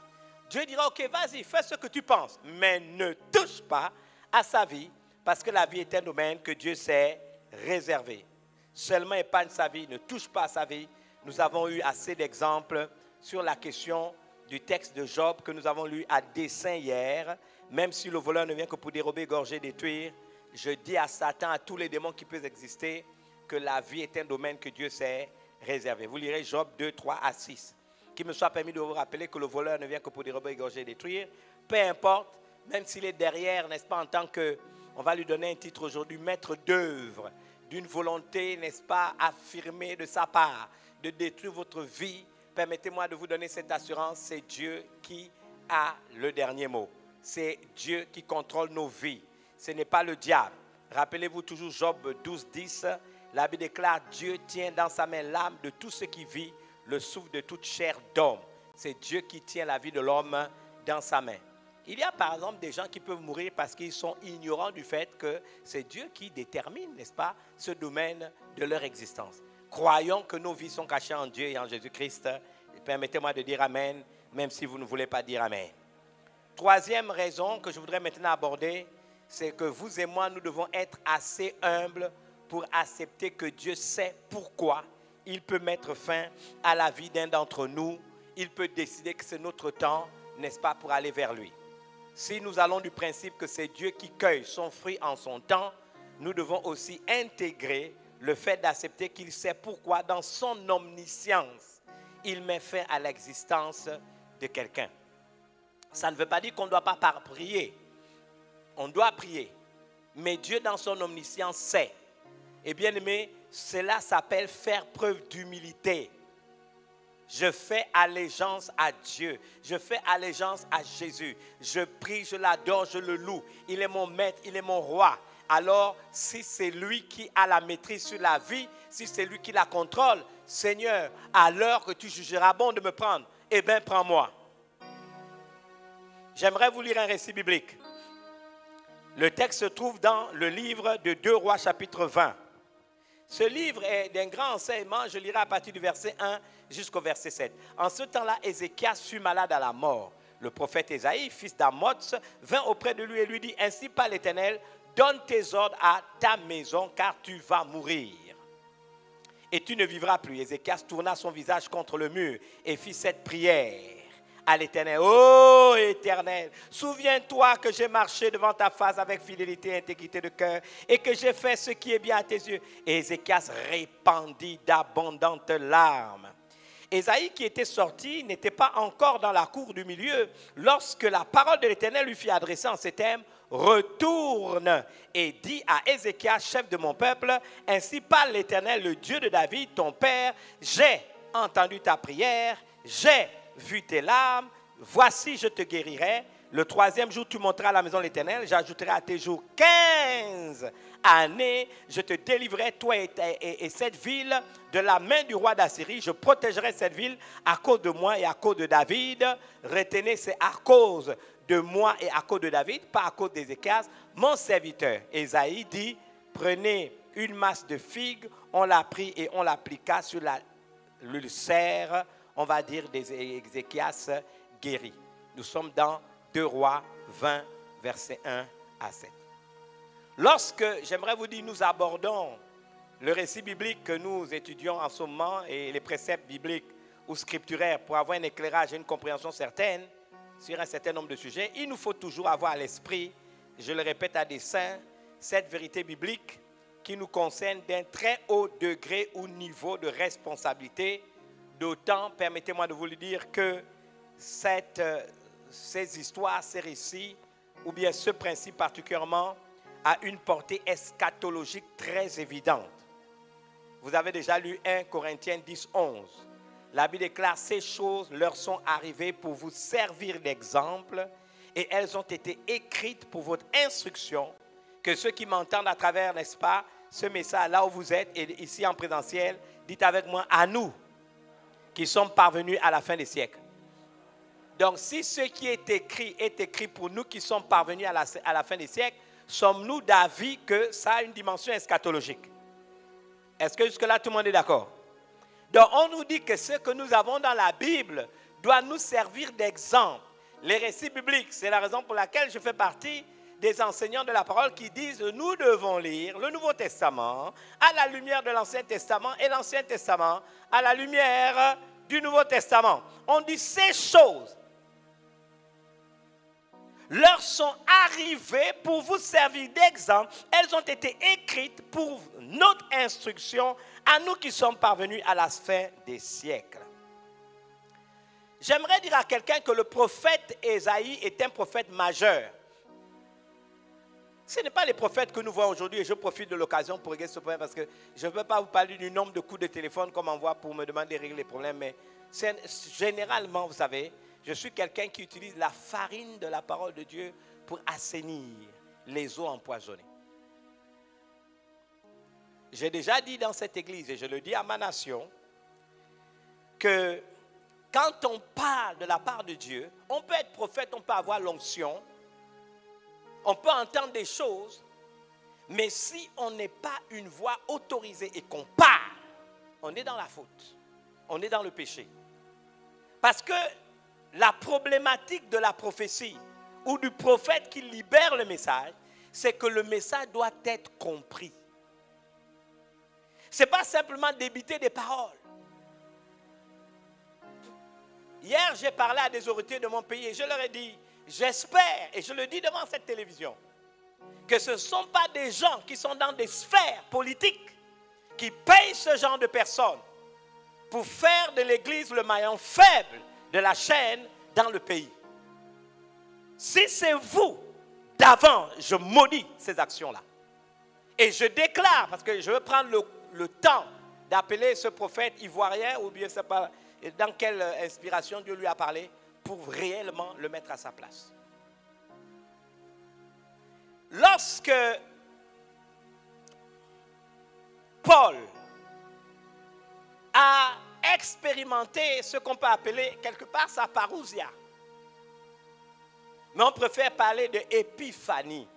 Speaker 3: Dieu dira, ok, vas-y, fais ce que tu penses, mais ne touche pas à sa vie, parce que la vie est un domaine que Dieu s'est réservé. Seulement épargne sa vie, ne touche pas à sa vie. Nous avons eu assez d'exemples sur la question du texte de Job que nous avons lu à dessein hier. Même si le voleur ne vient que pour dérober, égorger, détruire, je dis à Satan, à tous les démons qui peuvent exister, que la vie est un domaine que Dieu s'est réservé. Vous lirez Job 2, 3 à 6. Qu'il me soit permis de vous rappeler que le voleur ne vient que pour dérober, égorger, détruire. Peu importe, même s'il est derrière, n'est-ce pas, en tant que, on va lui donner un titre aujourd'hui, maître d'œuvre, d'une volonté, n'est-ce pas, affirmée de sa part, de détruire votre vie, permettez-moi de vous donner cette assurance, c'est Dieu qui a le dernier mot. C'est Dieu qui contrôle nos vies. Ce n'est pas le diable. Rappelez-vous toujours Job 12, 10. La Bible déclare, Dieu tient dans sa main l'âme de tout ce qui vit, le souffle de toute chair d'homme. C'est Dieu qui tient la vie de l'homme dans sa main. Il y a par exemple des gens qui peuvent mourir parce qu'ils sont ignorants du fait que c'est Dieu qui détermine, n'est-ce pas, ce domaine de leur existence. Croyons que nos vies sont cachées en Dieu et en Jésus-Christ. Permettez-moi de dire Amen, même si vous ne voulez pas dire Amen. Troisième raison que je voudrais maintenant aborder, c'est que vous et moi, nous devons être assez humbles pour accepter que Dieu sait pourquoi il peut mettre fin à la vie d'un d'entre nous. Il peut décider que c'est notre temps, n'est-ce pas, pour aller vers lui. Si nous allons du principe que c'est Dieu qui cueille son fruit en son temps, nous devons aussi intégrer le fait d'accepter qu'il sait pourquoi, dans son omniscience, il met fin à l'existence de quelqu'un. Ça ne veut pas dire qu'on ne doit pas prier. On doit prier. Mais Dieu, dans son omniscience, sait. Et bien aimé, cela s'appelle faire preuve d'humilité. Je fais allégeance à Dieu. Je fais allégeance à Jésus. Je prie, je l'adore, je le loue. Il est mon maître, il est mon roi. Alors, si c'est lui qui a la maîtrise sur la vie, si c'est lui qui la contrôle, Seigneur, à l'heure que tu jugeras bon de me prendre, eh bien, prends-moi. J'aimerais vous lire un récit biblique. Le texte se trouve dans le livre de 2 Rois, chapitre 20. Ce livre est d'un grand enseignement. Je lirai à partir du verset 1 jusqu'au verset 7. En ce temps-là, Ézéchias fut malade à la mort. Le prophète Ésaïe, fils d'Amoz, vint auprès de lui et lui dit, « Ainsi parle l'Éternel, donne tes ordres à ta maison, car tu vas mourir. Et tu ne vivras plus. » Ézéchias tourna son visage contre le mur et fit cette prière à l'Éternel. « Ô Éternel, souviens-toi que j'ai marché devant ta face avec fidélité et intégrité de cœur et que j'ai fait ce qui est bien à tes yeux. » Et Ézéchias répandit d'abondantes larmes. Ésaïe, qui était sorti, n'était pas encore dans la cour du milieu lorsque la parole de l'Éternel lui fut adressée en ces termes. « Retourne et dis à Ézéchias, chef de mon peuple, ainsi parle l'Éternel, le Dieu de David, ton père, j'ai entendu ta prière, j'ai vu tes larmes, voici je te guérirai. Le 3e jour, tu monteras à la maison de l'Éternel, j'ajouterai à tes jours 15 années, je te délivrerai, toi et cette ville, de la main du roi d'Assyrie. Je protégerai cette ville à cause de moi et à cause de David. Retenez, c'est à cause de moi et à cause de David, pas à cause d'Ézéchias, mon serviteur. Ésaïe dit, prenez une masse de figues, on l'a pris et on l'appliqua sur l'ulcère, on va dire, d'Ézéchias guéri. Nous sommes dans 2 Rois 20, versets 1 à 7. Lorsque, j'aimerais vous dire, nous abordons le récit biblique que nous étudions en ce moment et les préceptes bibliques ou scripturaires pour avoir un éclairage et une compréhension certaine sur un certain nombre de sujets, il nous faut toujours avoir à l'esprit, je le répète à dessein, cette vérité biblique qui nous concerne d'un très haut degré ou niveau de responsabilité. D'autant, permettez-moi de vous le dire, que ces histoires, ces récits, ou bien ce principe particulièrement, a une portée eschatologique très évidente. Vous avez déjà lu 1 Corinthiens 10, 11. La Bible déclare, ces choses leur sont arrivées pour vous servir d'exemple et elles ont été écrites pour votre instruction, que ceux qui m'entendent à travers, n'est-ce pas, ce message là où vous êtes et ici en présentiel, dites avec moi, à nous qui sommes parvenus à la fin des siècles. Donc si ce qui est écrit pour nous qui sommes parvenus à la fin des siècles, sommes-nous d'avis que ça a une dimension eschatologique? Est-ce que jusque-là tout le monde est d'accord? Donc on nous dit que ce que nous avons dans la Bible doit nous servir d'exemple. Les récits bibliques, c'est la raison pour laquelle je fais partie des enseignants de la parole qui disent nous devons lire le Nouveau Testament à la lumière de l'Ancien Testament et l'Ancien Testament à la lumière du Nouveau Testament. On dit ces choses leur sont arrivées pour vous servir d'exemple. Elles ont été écrites pour notre instruction à nous qui sommes parvenus à la fin des siècles. J'aimerais dire à quelqu'un que le prophète Ésaïe est un prophète majeur. Ce n'est pas les prophètes que nous voyons aujourd'hui, et je profite de l'occasion pour régler ce problème parce que je ne veux pas vous parler du nombre de coups de téléphone qu'on m'envoie pour me demander de régler les problèmes, mais Généralement, vous savez, je suis quelqu'un qui utilise la farine de la parole de Dieu pour assainir les eaux empoisonnées. J'ai déjà dit dans cette église, et je le dis à ma nation, que quand on parle de la part de Dieu, on peut être prophète, on peut avoir l'onction, on peut entendre des choses, mais si on n'est pas une voix autorisée et qu'on parle, on est dans la faute, on est dans le péché. Parce que la problématique de la prophétie ou du prophète qui libère le message, c'est que le message doit être compris. Ce n'est pas simplement débiter des paroles. Hier, j'ai parlé à des autorités de mon pays et je leur ai dit, j'espère, et je le dis devant cette télévision, que ce ne sont pas des gens qui sont dans des sphères politiques qui payent ce genre de personnes pour faire de l'Église le maillon faible de la chaîne dans le pays. Si c'est vous, d'avant, je maudis ces actions-là. Et je déclare, parce que je veux prendre le temps d'appeler ce prophète ivoirien, ou bien c'est pas dans quelle inspiration Dieu lui a parlé, pour réellement le mettre à sa place. Lorsque Paul a expérimenté ce qu'on peut appeler quelque part sa parousia, mais on préfère parler de épiphanie.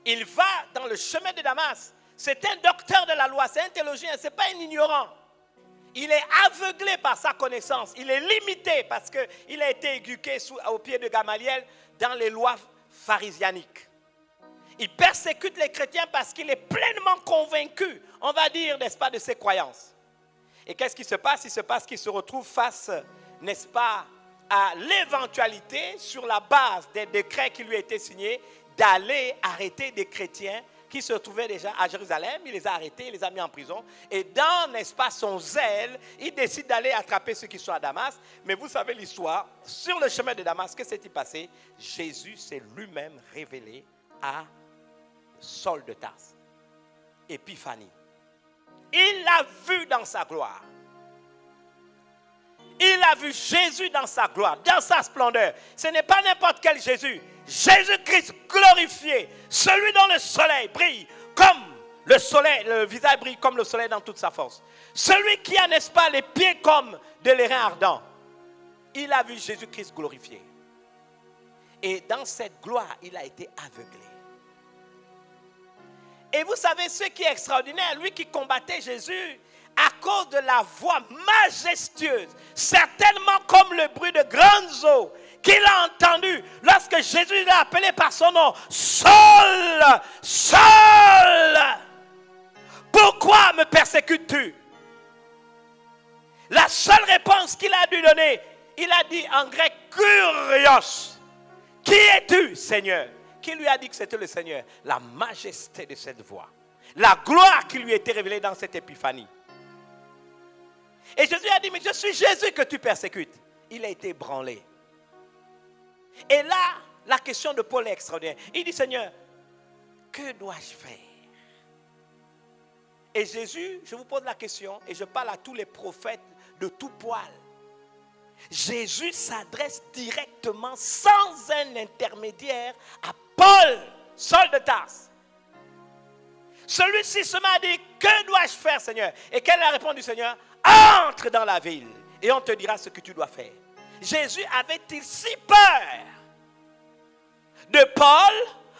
Speaker 3: Il va dans le chemin de Damas. C'est un docteur de la loi, c'est un théologien, ce n'est pas un ignorant. Il est aveuglé par sa connaissance, il est limité parce qu'il a été éduqué au pied de Gamaliel dans les lois pharisianiques. Il persécute les chrétiens parce qu'il est pleinement convaincu, on va dire, n'est-ce pas, de ses croyances. Et qu'est-ce qui se passe? Il se passe qu'il se retrouve face, n'est-ce pas, à l'éventualité, sur la base des décrets qui lui étaient signés, d'aller arrêter des chrétiens qui se trouvaient déjà à Jérusalem. Il les a arrêtés, il les a mis en prison. Et dans, n'est-ce pas, son zèle, il décide d'aller attraper ceux qui sont à Damas. Mais vous savez l'histoire, sur le chemin de Damas, que s'est-il passé? Jésus s'est lui-même révélé à Saul de Tarse. Épiphanie. Il l'a vu dans sa gloire. Il a vu Jésus dans sa gloire, dans sa splendeur. Ce n'est pas n'importe quel Jésus. Jésus-Christ glorifié, celui dont le soleil brille comme le soleil, le visage brille comme le soleil dans toute sa force. Celui qui a, n'est-ce pas, les pieds comme de l'airain ardent. Il a vu Jésus-Christ glorifié. Et dans cette gloire, il a été aveuglé. Et vous savez ce qui est extraordinaire, lui qui combattait Jésus à cause de la voix majestueuse, certainement comme le bruit de grandes eaux, qu'il a entendu lorsque Jésus l'a appelé par son nom. Saul, Saul, pourquoi me persécutes-tu? La seule réponse qu'il a dû donner, il a dit en grec, Kurios, qui es-tu, Seigneur? Qui lui a dit que c'était le Seigneur? La majesté de cette voix, la gloire qui lui était révélée dans cette épiphanie. Et Jésus a dit, mais je suis Jésus que tu persécutes. Il a été ébranlé. Et là, la question de Paul est extraordinaire. Il dit, Seigneur, que dois-je faire? Et Jésus, je vous pose la question, et je parle à tous les prophètes de tout poil. Jésus s'adresse directement, sans un intermédiaire, à Paul, Saul de Tarse. Celui-ci se met à dire, que dois-je faire, Seigneur? Et quelle est la réponse du Seigneur? Entre dans la ville et on te dira ce que tu dois faire. Jésus avait-il si peur de Paul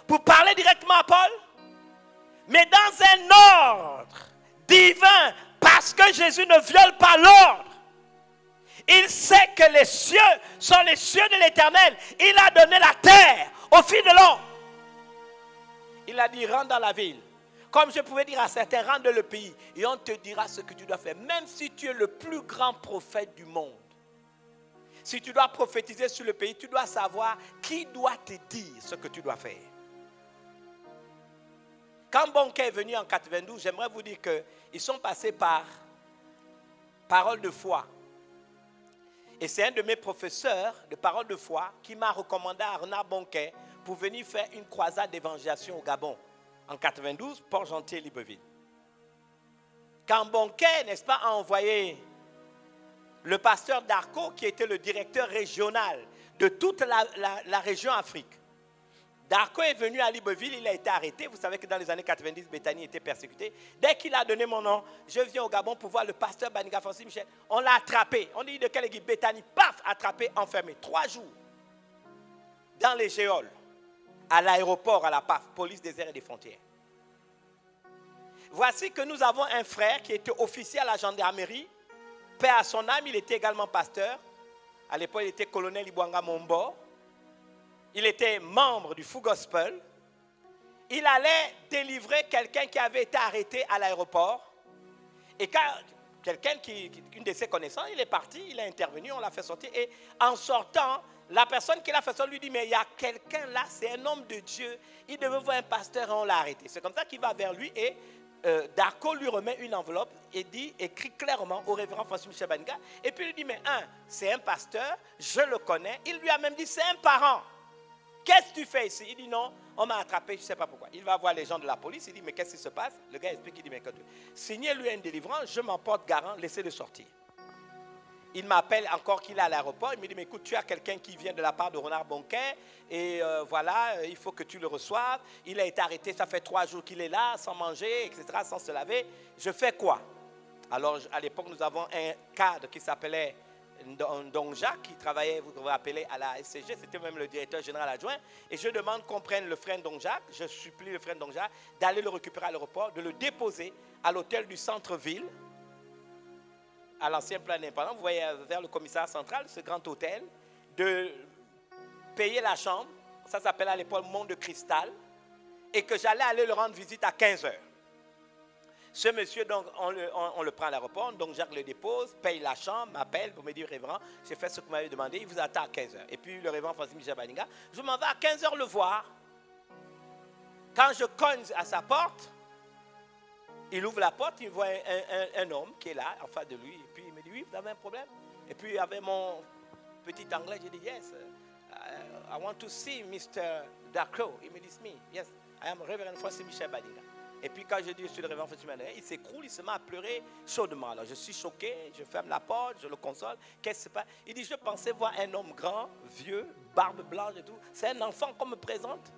Speaker 3: pour parler directement à Paul? Mais dans un ordre divin, parce que Jésus ne viole pas l'ordre. Il sait que les cieux sont les cieux de l'Éternel. Il a donné la terre au fil de l'eau. Il a dit, rentre dans la ville. Comme je pouvais dire à certains, rentre dans le pays et on te dira ce que tu dois faire. Même si tu es le plus grand prophète du monde. Si tu dois prophétiser sur le pays, tu dois savoir qui doit te dire ce que tu dois faire. Quand Bonquet est venu en 92, j'aimerais vous dire qu'ils sont passés par parole de foi. Et c'est un de mes professeurs de parole de foi qui m'a recommandé à Renard Bonquet pour venir faire une croisade d'évangélisation au Gabon. En 92, Port-Gentil et Libreville. Quand Bonquet, n'est-ce pas, a envoyé le pasteur Darko, qui était le directeur régional de toute la région Afrique. Darko est venu à Libreville, il a été arrêté. Vous savez que dans les années 90, Bethany était persécuté. Dès qu'il a donné mon nom, je viens au Gabon pour voir le pasteur Baniga Francis Michel. On l'a attrapé. On dit de quelle équipe? Bethany, paf, attrapé, enfermé. 3 jours dans les géoles, à l'aéroport, à la PAF, police des airs et des frontières. Voici que nous avons un frère qui était officier à la gendarmerie. Paix à son âme, il était également pasteur. À l'époque, il était colonel Ibwanga Mombo. Il était membre du Fou Gospel. Il allait délivrer quelqu'un qui avait été arrêté à l'aéroport. Et quand quelqu'un une de ses connaissances, il est parti, il a intervenu, on l'a fait sortir. Et en sortant, la personne qui l'a fait sortir lui dit, mais il y a quelqu'un là, c'est un homme de Dieu. Il devait voir un pasteur et on l'a arrêté. C'est comme ça qu'il va vers lui et Darko lui remet une enveloppe et dit, écrit clairement au révérend Francis Michel Baniga. Et puis il lui dit, mais c'est un pasteur, je le connais. Il lui a même dit, c'est un parent. Qu'est-ce que tu fais ici? Il dit non, on m'a attrapé, je ne sais pas pourquoi. Il va voir les gens de la police, il dit mais qu'est-ce qui se passe? Le gars explique, il dit mais signez-lui une délivrance, je m'en porte garant, laissez-le sortir. Il m'appelle encore qu'il est à l'aéroport, il me dit mais écoute, tu as quelqu'un qui vient de la part de Renard Bonquet et voilà, il faut que tu le reçoives. Il a été arrêté, ça fait 3 jours qu'il est là, sans manger, etc., sans se laver. Je fais quoi? Alors à l'époque, nous avons un cadre qui s'appelait Ndong Jacques, qui travaillait, vous vous rappelez, à la SCG, c'était même le directeur général adjoint, et je demande qu'on prenne le frère Ndong Jacques, je supplie le frère Ndong Jacques d'aller le récupérer à l'aéroport, de le déposer à l'hôtel du centre-ville, à l'ancien plan indépendant, vous voyez vers le commissariat central, ce grand hôtel, de payer la chambre, ça s'appelle à l'époque Monde de Cristal, et que j'allais aller le rendre visite à 15h. Ce monsieur, donc, on le prend à l'aéroport, donc Jacques le dépose, paye la chambre, m'appelle pour me dire, révérend, j'ai fait ce que vous m'avez demandé, il vous attend à 15h. Et puis le révérend Francis Michel Baniga, je m'en vais à 15h le voir. Quand je cogne à sa porte, il ouvre la porte, il voit un homme qui est là, en face de lui, et puis il me dit, oui, vous avez un problème? Et puis avec mon petit anglais, j'ai dit, yes, I want to see Mr. Darko. Il me dit, me, yes, I am Reverend Francis Michel Baniga. Et puis quand je dis je suis le révérend Francis Michel Baniga, il s'écroule, il se met à pleurer chaudement. Alors je suis choqué, je ferme la porte, je le console. Qu'est-ce que c'est pas? Il dit, je pensais voir un homme grand, vieux, barbe blanche et tout. C'est un enfant qu'on me présente.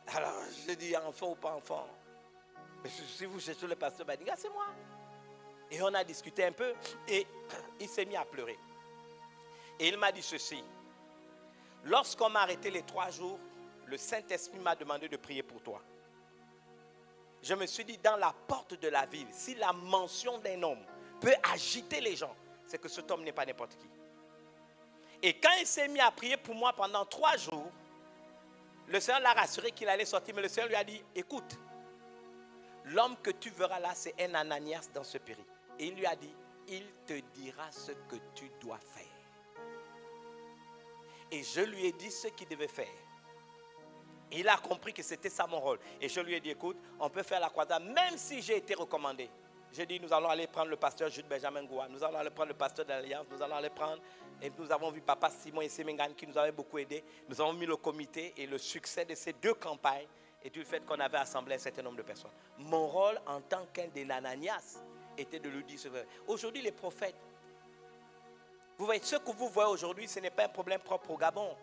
Speaker 3: Alors je dis, enfant ou pas enfant? Si vous cherchez le pasteur Baniga, c'est moi. Et on a discuté un peu et il s'est mis à pleurer. Et il m'a dit ceci. Lorsqu'on m'a arrêté les 3 jours, le Saint-Esprit m'a demandé de prier pour toi. Je me suis dit, dans la porte de la ville, si la mention d'un homme peut agiter les gens, c'est que cet homme n'est pas n'importe qui. Et quand il s'est mis à prier pour moi pendant 3 jours, le Seigneur l'a rassuré qu'il allait sortir, mais le Seigneur lui a dit, écoute, l'homme que tu verras là, c'est un Ananias dans ce péri. Et il lui a dit, il te dira ce que tu dois faire. Et je lui ai dit ce qu'il devait faire. Il a compris que c'était ça mon rôle. Et je lui ai dit, écoute, on peut faire la croisade, même si j'ai été recommandé. J'ai dit, nous allons aller prendre le pasteur Jude Benjamin Goua, nous allons aller prendre le pasteur de l'Alliance, nous allons aller prendre, et nous avons vu papa Simon et Semengan qui nous avaient beaucoup aidés. Nous avons mis le comité et le succès de ces 2 campagnes et du fait qu'on avait assemblé un certain nombre de personnes. Mon rôle en tant qu'un de l'Ananias était de lui dire ce vrai. Aujourd'hui, les prophètes, vous voyez, ce que vous voyez aujourd'hui, ce n'est pas un problème propre au Gabon.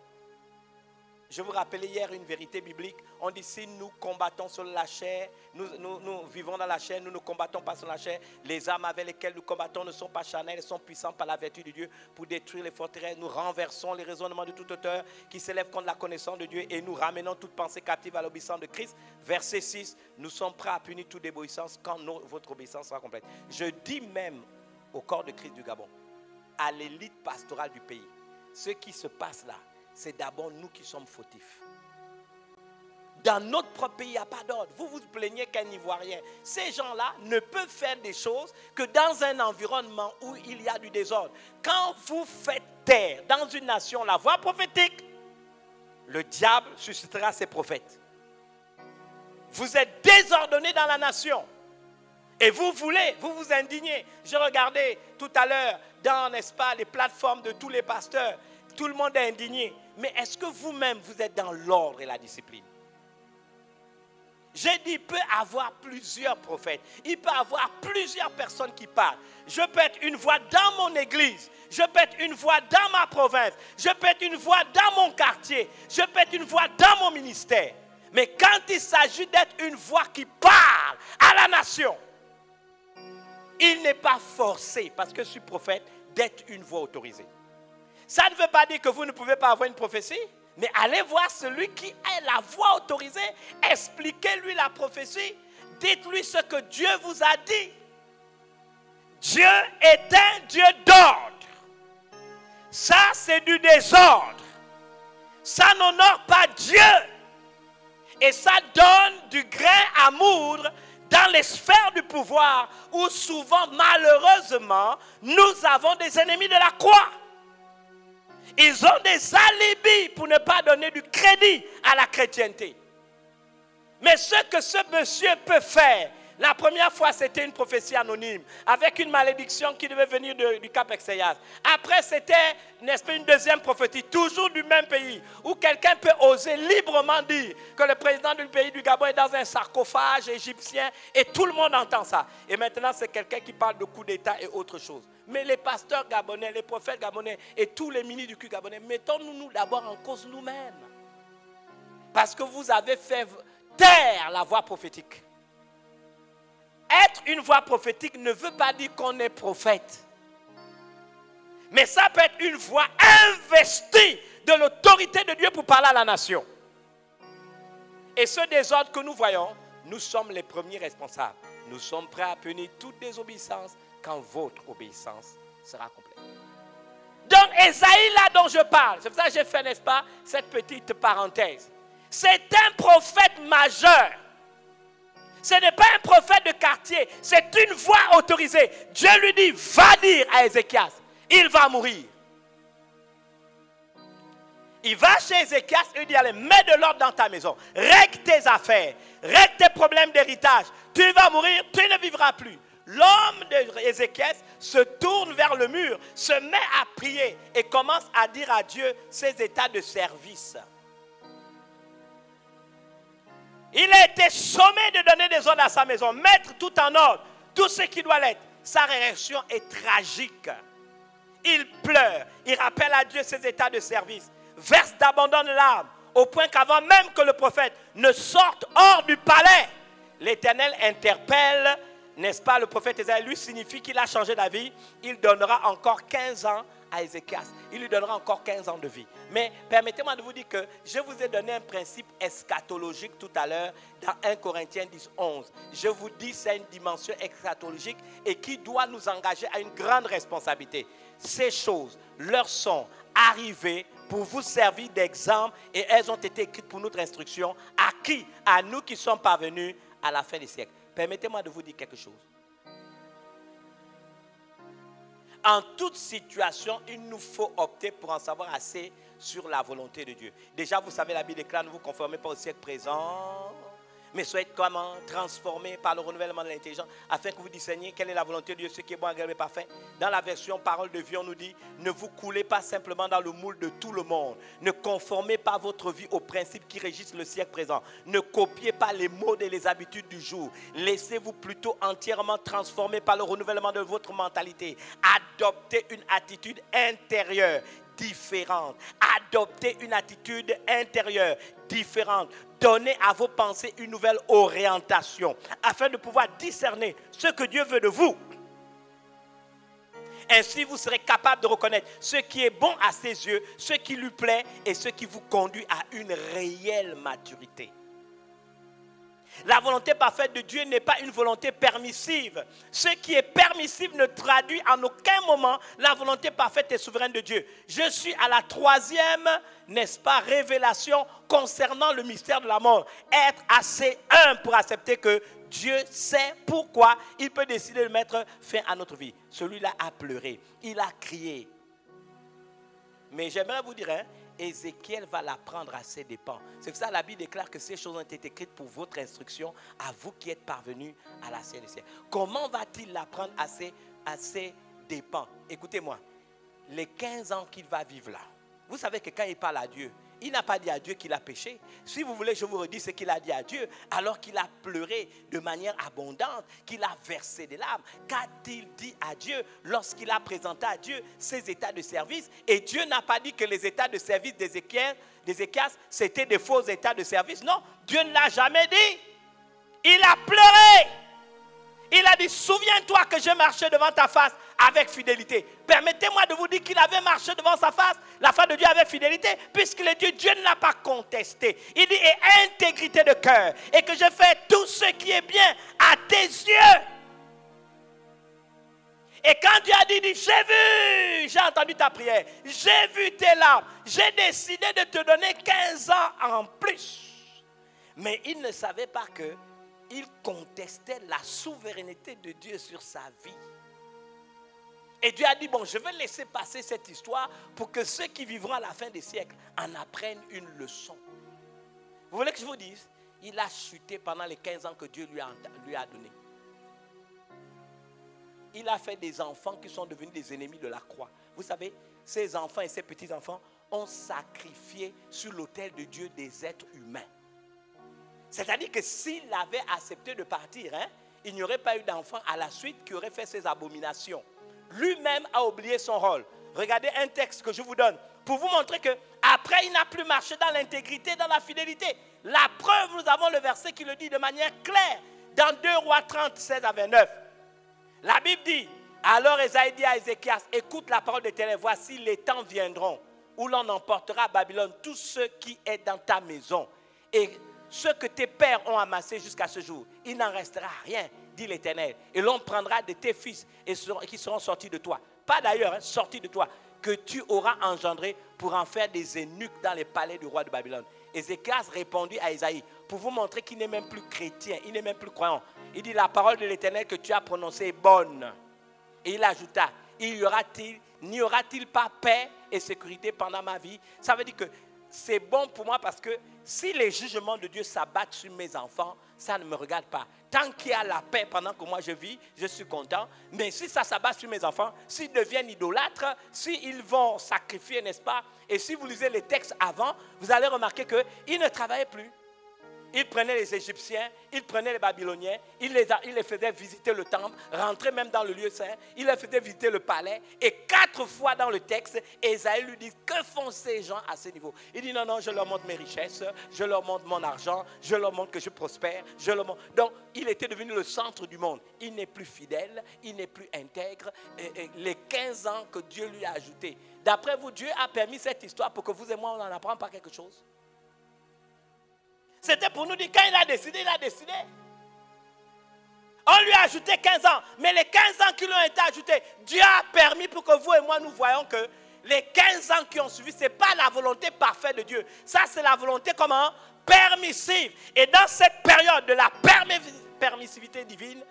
Speaker 3: Je vous rappelais hier une vérité biblique. On dit si nous combattons sur la chair, nous vivons dans la chair, nous ne combattons pas sur la chair. Les armes avec lesquelles nous combattons ne sont pas charnelles, elles sont puissantes par la vertu de Dieu pour détruire les forteresses. Nous renversons les raisonnements de toute hauteur qui s'élèvent contre la connaissance de Dieu et nous ramenons toute pensée captive à l'obéissance de Christ. Verset 6, nous sommes prêts à punir toute désobéissance quand votre obéissance sera complète. Je dis même au corps de Christ du Gabon, à l'élite pastorale du pays, ce qui se passe là, c'est d'abord nous qui sommes fautifs. Dans notre propre pays, il n'y a pas d'ordre. Vous vous plaignez qu'un Ivoirien. Ces gens-là ne peuvent faire des choses que dans un environnement où il y a du désordre. Quand vous faites taire dans une nation la voix prophétique, le diable suscitera ses prophètes. Vous êtes désordonnés dans la nation. Et vous vous indignez. Je regardais tout à l'heure dans, n'est-ce pas, les plateformes de tous les pasteurs. Tout le monde est indigné. Mais est-ce que vous-même, vous êtes dans l'ordre et la discipline? J'ai dit, il peut y avoir plusieurs prophètes. Il peut y avoir plusieurs personnes qui parlent. Je peux être une voix dans mon église. Je peux être une voix dans ma province. Je peux être une voix dans mon quartier. Je peux être une voix dans mon ministère. Mais quand il s'agit d'être une voix qui parle à la nation, il n'est pas forcé, parce que je suis prophète, d'être une voix autorisée. Ça ne veut pas dire que vous ne pouvez pas avoir une prophétie, mais allez voir celui qui est la voix autorisée, expliquez-lui la prophétie, dites-lui ce que Dieu vous a dit. Dieu est un Dieu d'ordre. Ça, c'est du désordre. Ça n'honore pas Dieu. Et ça donne du grain à moudre dans les sphères du pouvoir où souvent, malheureusement, nous avons des ennemis de la croix. Ils ont des alibis pour ne pas donner du crédit à la chrétienté. Mais ce que ce monsieur peut faire, la première fois, c'était une prophétie anonyme, avec une malédiction qui devait venir du Cap Exeyas. Après, c'était, n'est-ce pas, une deuxième prophétie, toujours du même pays, où quelqu'un peut oser librement dire que le président du pays du Gabon est dans un sarcophage égyptien, et tout le monde entend ça. Et maintenant, c'est quelqu'un qui parle de coup d'État et autre chose. Mais les pasteurs gabonais, les prophètes gabonais et tous les ministres du culte gabonais, mettons-nous d'abord en cause nous-mêmes. Parce que vous avez fait taire la voix prophétique. Être une voix prophétique ne veut pas dire qu'on est prophète. Mais ça peut être une voix investie de l'autorité de Dieu pour parler à la nation. Et ce désordre que nous voyons, nous sommes les premiers responsables. Nous sommes prêts à punir toute désobéissance quand votre obéissance sera complète. Donc Ésaïe là dont je parle, c'est pour ça que j'ai fait, n'est-ce pas, cette petite parenthèse. C'est un prophète majeur. Ce n'est pas un prophète de quartier, c'est une voix autorisée. Dieu lui dit, va dire à Ézéchias, il va mourir. Il va chez Ézéchias et lui dit, allez, mets de l'ordre dans ta maison, règle tes affaires, règle tes problèmes d'héritage. Tu vas mourir, tu ne vivras plus. L'homme d'Ézéchias se tourne vers le mur, se met à prier et commence à dire à Dieu ses états de service. Il a été sommé de donner des ordres à sa maison, mettre tout en ordre, tout ce qui doit l'être. Sa réaction est tragique. Il pleure, il rappelle à Dieu ses états de service, verse d'abandonnantes larmes, au point qu'avant même que le prophète ne sorte hors du palais, l'Éternel interpelle, n'est-ce pas, le prophète Ésaïe, lui signifie qu'il a changé d'avis, il donnera encore 15 ans à Ézéchias. Il lui donnera encore 15 ans de vie. Mais permettez-moi de vous dire que je vous ai donné un principe eschatologique tout à l'heure dans 1 Corinthiens 10, 11. Je vous dis c'est une dimension eschatologique et qui doit nous engager à une grande responsabilité. Ces choses leur sont arrivées pour vous servir d'exemple et elles ont été écrites pour notre instruction. À qui? À nous qui sommes parvenus à la fin des siècles. Permettez-moi de vous dire quelque chose. En toute situation, il nous faut opter pour en savoir assez sur la volonté de Dieu. Déjà, vous savez, la Bible déclare, ne vous conformez pas au siècle présent, mais soyez comment transformés par le renouvellement de l'intelligence, afin que vous discerniez quelle est la volonté de Dieu, ce qui est bon, agréable et parfait. Dans la version Parole de vie, on nous dit, ne vous coulez pas simplement dans le moule de tout le monde. Ne conformez pas votre vie aux principes qui régissent le siècle présent. Ne copiez pas les modes et les habitudes du jour. Laissez-vous plutôt entièrement transformer par le renouvellement de votre mentalité. Adoptez une attitude intérieure différente. Adoptez une attitude intérieure différente. Donnez à vos pensées une nouvelle orientation afin de pouvoir discerner ce que Dieu veut de vous. Ainsi, vous serez capable de reconnaître ce qui est bon à ses yeux, ce qui lui plaît et ce qui vous conduit à une réelle maturité. La volonté parfaite de Dieu n'est pas une volonté permissive. Ce qui est permissif ne traduit en aucun moment la volonté parfaite et souveraine de Dieu. Je suis à la 3e, n'est-ce pas, révélation concernant le mystère de la mort. Être assez humble pour accepter que Dieu sait pourquoi il peut décider de mettre fin à notre vie. Celui-là a pleuré, il a crié. Mais j'aimerais vous dire, Ézéchiel va l'apprendre à ses dépens. C'est pour ça que la Bible déclare que ces choses ont été écrites pour votre instruction, à vous qui êtes parvenus à la sienne des siècles. Comment va-t-il l'apprendre à ses dépens? Écoutez-moi, les 15 ans qu'il va vivre là, vous savez que quand il parle à Dieu, il n'a pas dit à Dieu qu'il a péché. Si vous voulez, je vous redis ce qu'il a dit à Dieu. Alors qu'il a pleuré de manière abondante, qu'il a versé des larmes. Qu'a-t-il dit à Dieu lorsqu'il a présenté à Dieu ses états de service? Et Dieu n'a pas dit que les états de service d'Ézéchias, c'était des faux états de service. Non, Dieu ne l'a jamais dit. Il a pleuré. Il a dit, souviens-toi que je marchais devant ta face avec fidélité. Permettez-moi de vous dire qu'il avait marché devant sa face, la face de Dieu avec fidélité, puisqu'il est Dieu, Dieu ne l'a pas contesté. Il dit, et intégrité de cœur, et que je fais tout ce qui est bien à tes yeux. Et quand Dieu a dit, j'ai entendu ta prière, j'ai vu tes larmes, j'ai décidé de te donner 15 ans en plus. Mais il ne savait pas que il contestait la souveraineté de Dieu sur sa vie. Et Dieu a dit, bon, je vais laisser passer cette histoire pour que ceux qui vivront à la fin des siècles en apprennent une leçon. Vous voulez que je vous dise? Il a chuté pendant les 15 ans que Dieu lui a donné. Il a fait des enfants qui sont devenus des ennemis de la croix. Vous savez, ces enfants et ces petits-enfants ont sacrifié sur l'autel de Dieu des êtres humains. C'est-à-dire que s'il avait accepté de partir, il n'y aurait pas eu d'enfant à la suite qui aurait fait ces abominations. Lui-même a oublié son rôle. Regardez un texte que je vous donne pour vous montrer qu'après il n'a plus marché dans l'intégrité, dans la fidélité. La preuve, nous avons le verset qui le dit de manière claire dans 2 Rois 30, 16 à 29. La Bible dit, alors Ésaïe dit à Ézéchias, écoute la parole de l'Éternel, voici les temps viendront où l'on emportera à Babylone tout ce qui est dans ta maison. Et ce que tes pères ont amassé jusqu'à ce jour, il n'en restera rien, dit l'Éternel. Et l'on prendra de tes fils qui seront sortis de toi. Pas d'ailleurs, sortis de toi, que tu auras engendré pour en faire des eunuques dans les palais du roi de Babylone. Ézéchias répondit à Ésaïe, pour vous montrer qu'il n'est même plus chrétien, il n'est même plus croyant. Il dit, la parole de l'Éternel que tu as prononcée est bonne. Et il ajouta, n'y aura-t-il pas paix et sécurité pendant ma vie? Ça veut dire que c'est bon pour moi parce que si les jugements de Dieu s'abattent sur mes enfants, ça ne me regarde pas. Tant qu'il y a la paix pendant que moi je vis, je suis content. Mais si ça s'abat sur mes enfants, s'ils deviennent idolâtres, s'ils vont sacrifier, n'est-ce pas? Et si vous lisez les textes avant, vous allez remarquer qu'ils ne travaillaient plus. Ils prenaient les Égyptiens, ils prenaient les Babyloniens, ils les faisaient visiter le temple, rentrer même dans le lieu saint, ils les faisaient visiter le palais. Et 4 fois dans le texte, Ésaïe lui dit, que font ces gens à ce niveau? Il dit, non, je leur montre mes richesses, je leur montre mon argent, je leur montre que je prospère, je leur montre. Donc, il était devenu le centre du monde. Il n'est plus fidèle, il n'est plus intègre. Et les 15 ans que Dieu lui a ajoutés. D'après vous, Dieu a permis cette histoire pour que vous et moi, on en apprenne pas quelque chose? C'était pour nous dire, quand il a décidé, il a décidé. On lui a ajouté 15 ans. Mais les 15 ans qui lui ont été ajoutés, Dieu a permis pour que vous et moi, nous voyons que les 15 ans qui ont suivi, ce n'est pas la volonté parfaite de Dieu. Ça, c'est la volonté comment? Permissive. Et dans cette période de la permissivité divine,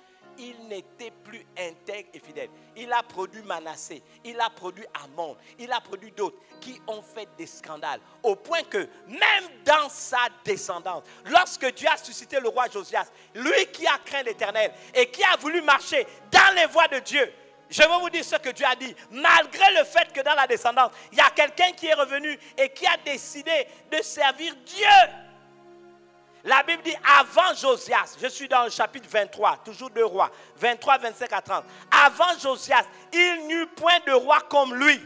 Speaker 3: il n'était plus intègre et fidèle. Il a produit Manassé, il a produit Amon, il a produit d'autres qui ont fait des scandales. Au point que même dans sa descendance, lorsque Dieu a suscité le roi Josias, lui qui a craint l'Éternel et qui a voulu marcher dans les voies de Dieu, je vais vous dire ce que Dieu a dit. Malgré le fait que dans la descendance, il y a quelqu'un qui est revenu et qui a décidé de servir Dieu. La Bible dit, avant Josias, je suis dans le chapitre 23, toujours 2 Rois, 23, 25 à 30. Avant Josias, il n'y eut point de roi comme lui,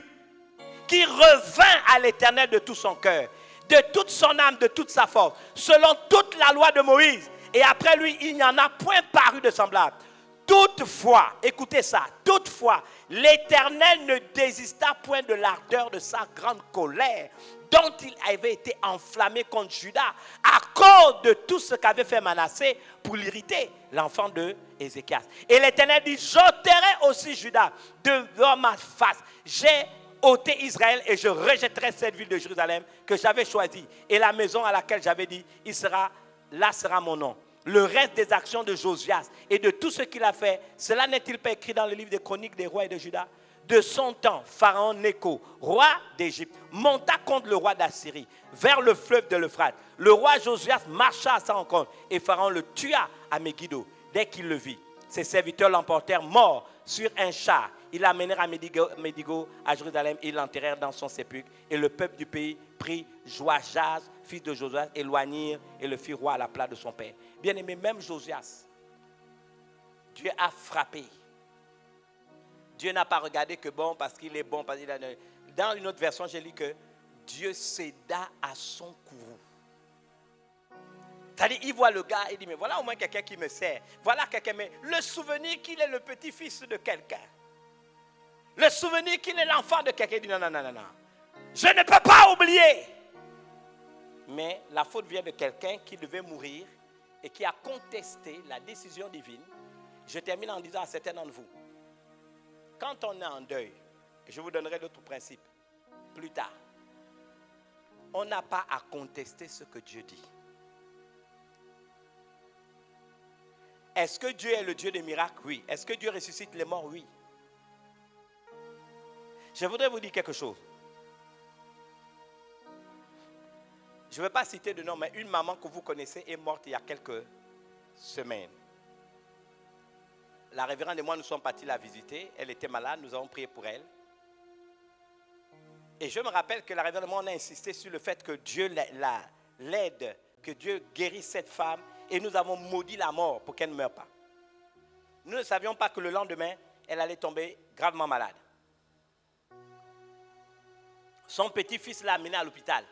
Speaker 3: qui revint à l'Éternel de tout son cœur, de toute son âme, de toute sa force, selon toute la loi de Moïse. Et après lui, il n'y en a point paru de semblable. Toutefois, écoutez ça, toutefois, l'Éternel ne désista point de l'ardeur de sa grande colère, dont il avait été enflammé contre Juda, à cause de tout ce qu'avait fait Manassé pour l'irriter, l'enfant de Ézéchias. Et l'Éternel dit, j'ôterai aussi Juda devant ma face. J'ai ôté Israël et je rejetterai cette ville de Jérusalem que j'avais choisie. Et la maison à laquelle j'avais dit, là sera mon nom. Le reste des actions de Josias et de tout ce qu'il a fait, cela n'est-il pas écrit dans le livre des chroniques des rois et de Juda? De son temps, Pharaon Nécho, roi d'Égypte, monta contre le roi d'Assyrie, vers le fleuve de l'Euphrate. Le roi Josias marcha à sa rencontre et Pharaon le tua à Megiddo. Dès qu'il le vit, ses serviteurs l'emportèrent mort sur un char. Ils l'amenèrent à Médigo, à Jérusalem, et ils l'enterrèrent dans son sépulcre. Et le peuple du pays prit Joachaz, fils de Josias, et loignirent et le fit roi à la place de son père. Bien aimé, même Josias, Dieu a frappé. Dieu n'a pas regardé que bon parce qu'il est bon. Dans une autre version, j'ai lu que Dieu céda à son courroux. C'est-à-dire, il voit le gars et dit, mais voilà au moins quelqu'un qui me sert. Voilà quelqu'un, mais le souvenir qu'il est le petit-fils de quelqu'un. Le souvenir qu'il est l'enfant de quelqu'un. Il dit, non. Je ne peux pas oublier. Mais la faute vient de quelqu'un qui devait mourir et qui a contesté la décision divine. Je termine en disant à certains d'entre vous, quand on est en deuil, je vous donnerai d'autres principes plus tard, on n'a pas à contester ce que Dieu dit. Est-ce que Dieu est le Dieu des miracles? Oui. Est-ce que Dieu ressuscite les morts? Oui. Je voudrais vous dire quelque chose. Je ne vais pas citer de nom, mais une maman que vous connaissez est morte il y a quelques semaines. La révérende et moi, nous sommes partis la visiter. Elle était malade, nous avons prié pour elle. Et je me rappelle que la révérende et moi, on a insisté sur le fait que Dieu l'aide, que Dieu guérisse cette femme. Et nous avons maudit la mort pour qu'elle ne meure pas. Nous ne savions pas que le lendemain, elle allait tomber gravement malade. Son petit-fils l'a amenée à l'hôpital.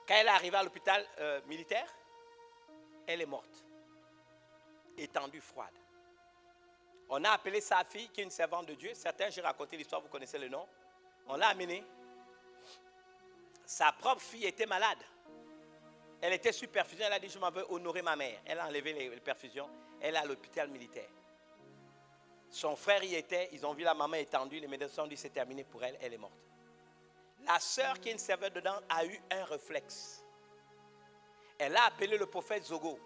Speaker 3: Quand elle est arrivée à l'hôpital militaire, elle est morte. Étendue froide. On a appelé sa fille, qui est une servante de Dieu. Certains, j'ai raconté l'histoire, vous connaissez le nom. On l'a amenée. Sa propre fille était malade. Elle était sous perfusion. Elle a dit, je m'en veux honorer ma mère. Elle a enlevé les perfusions. Elle est à l'hôpital militaire. Son frère y était. Ils ont vu la maman étendue. Les médecins ont dit, c'est terminé pour elle. Elle est morte. La sœur qui est une serveuse dedans a eu un réflexe. Elle a appelé le prophète Zogo.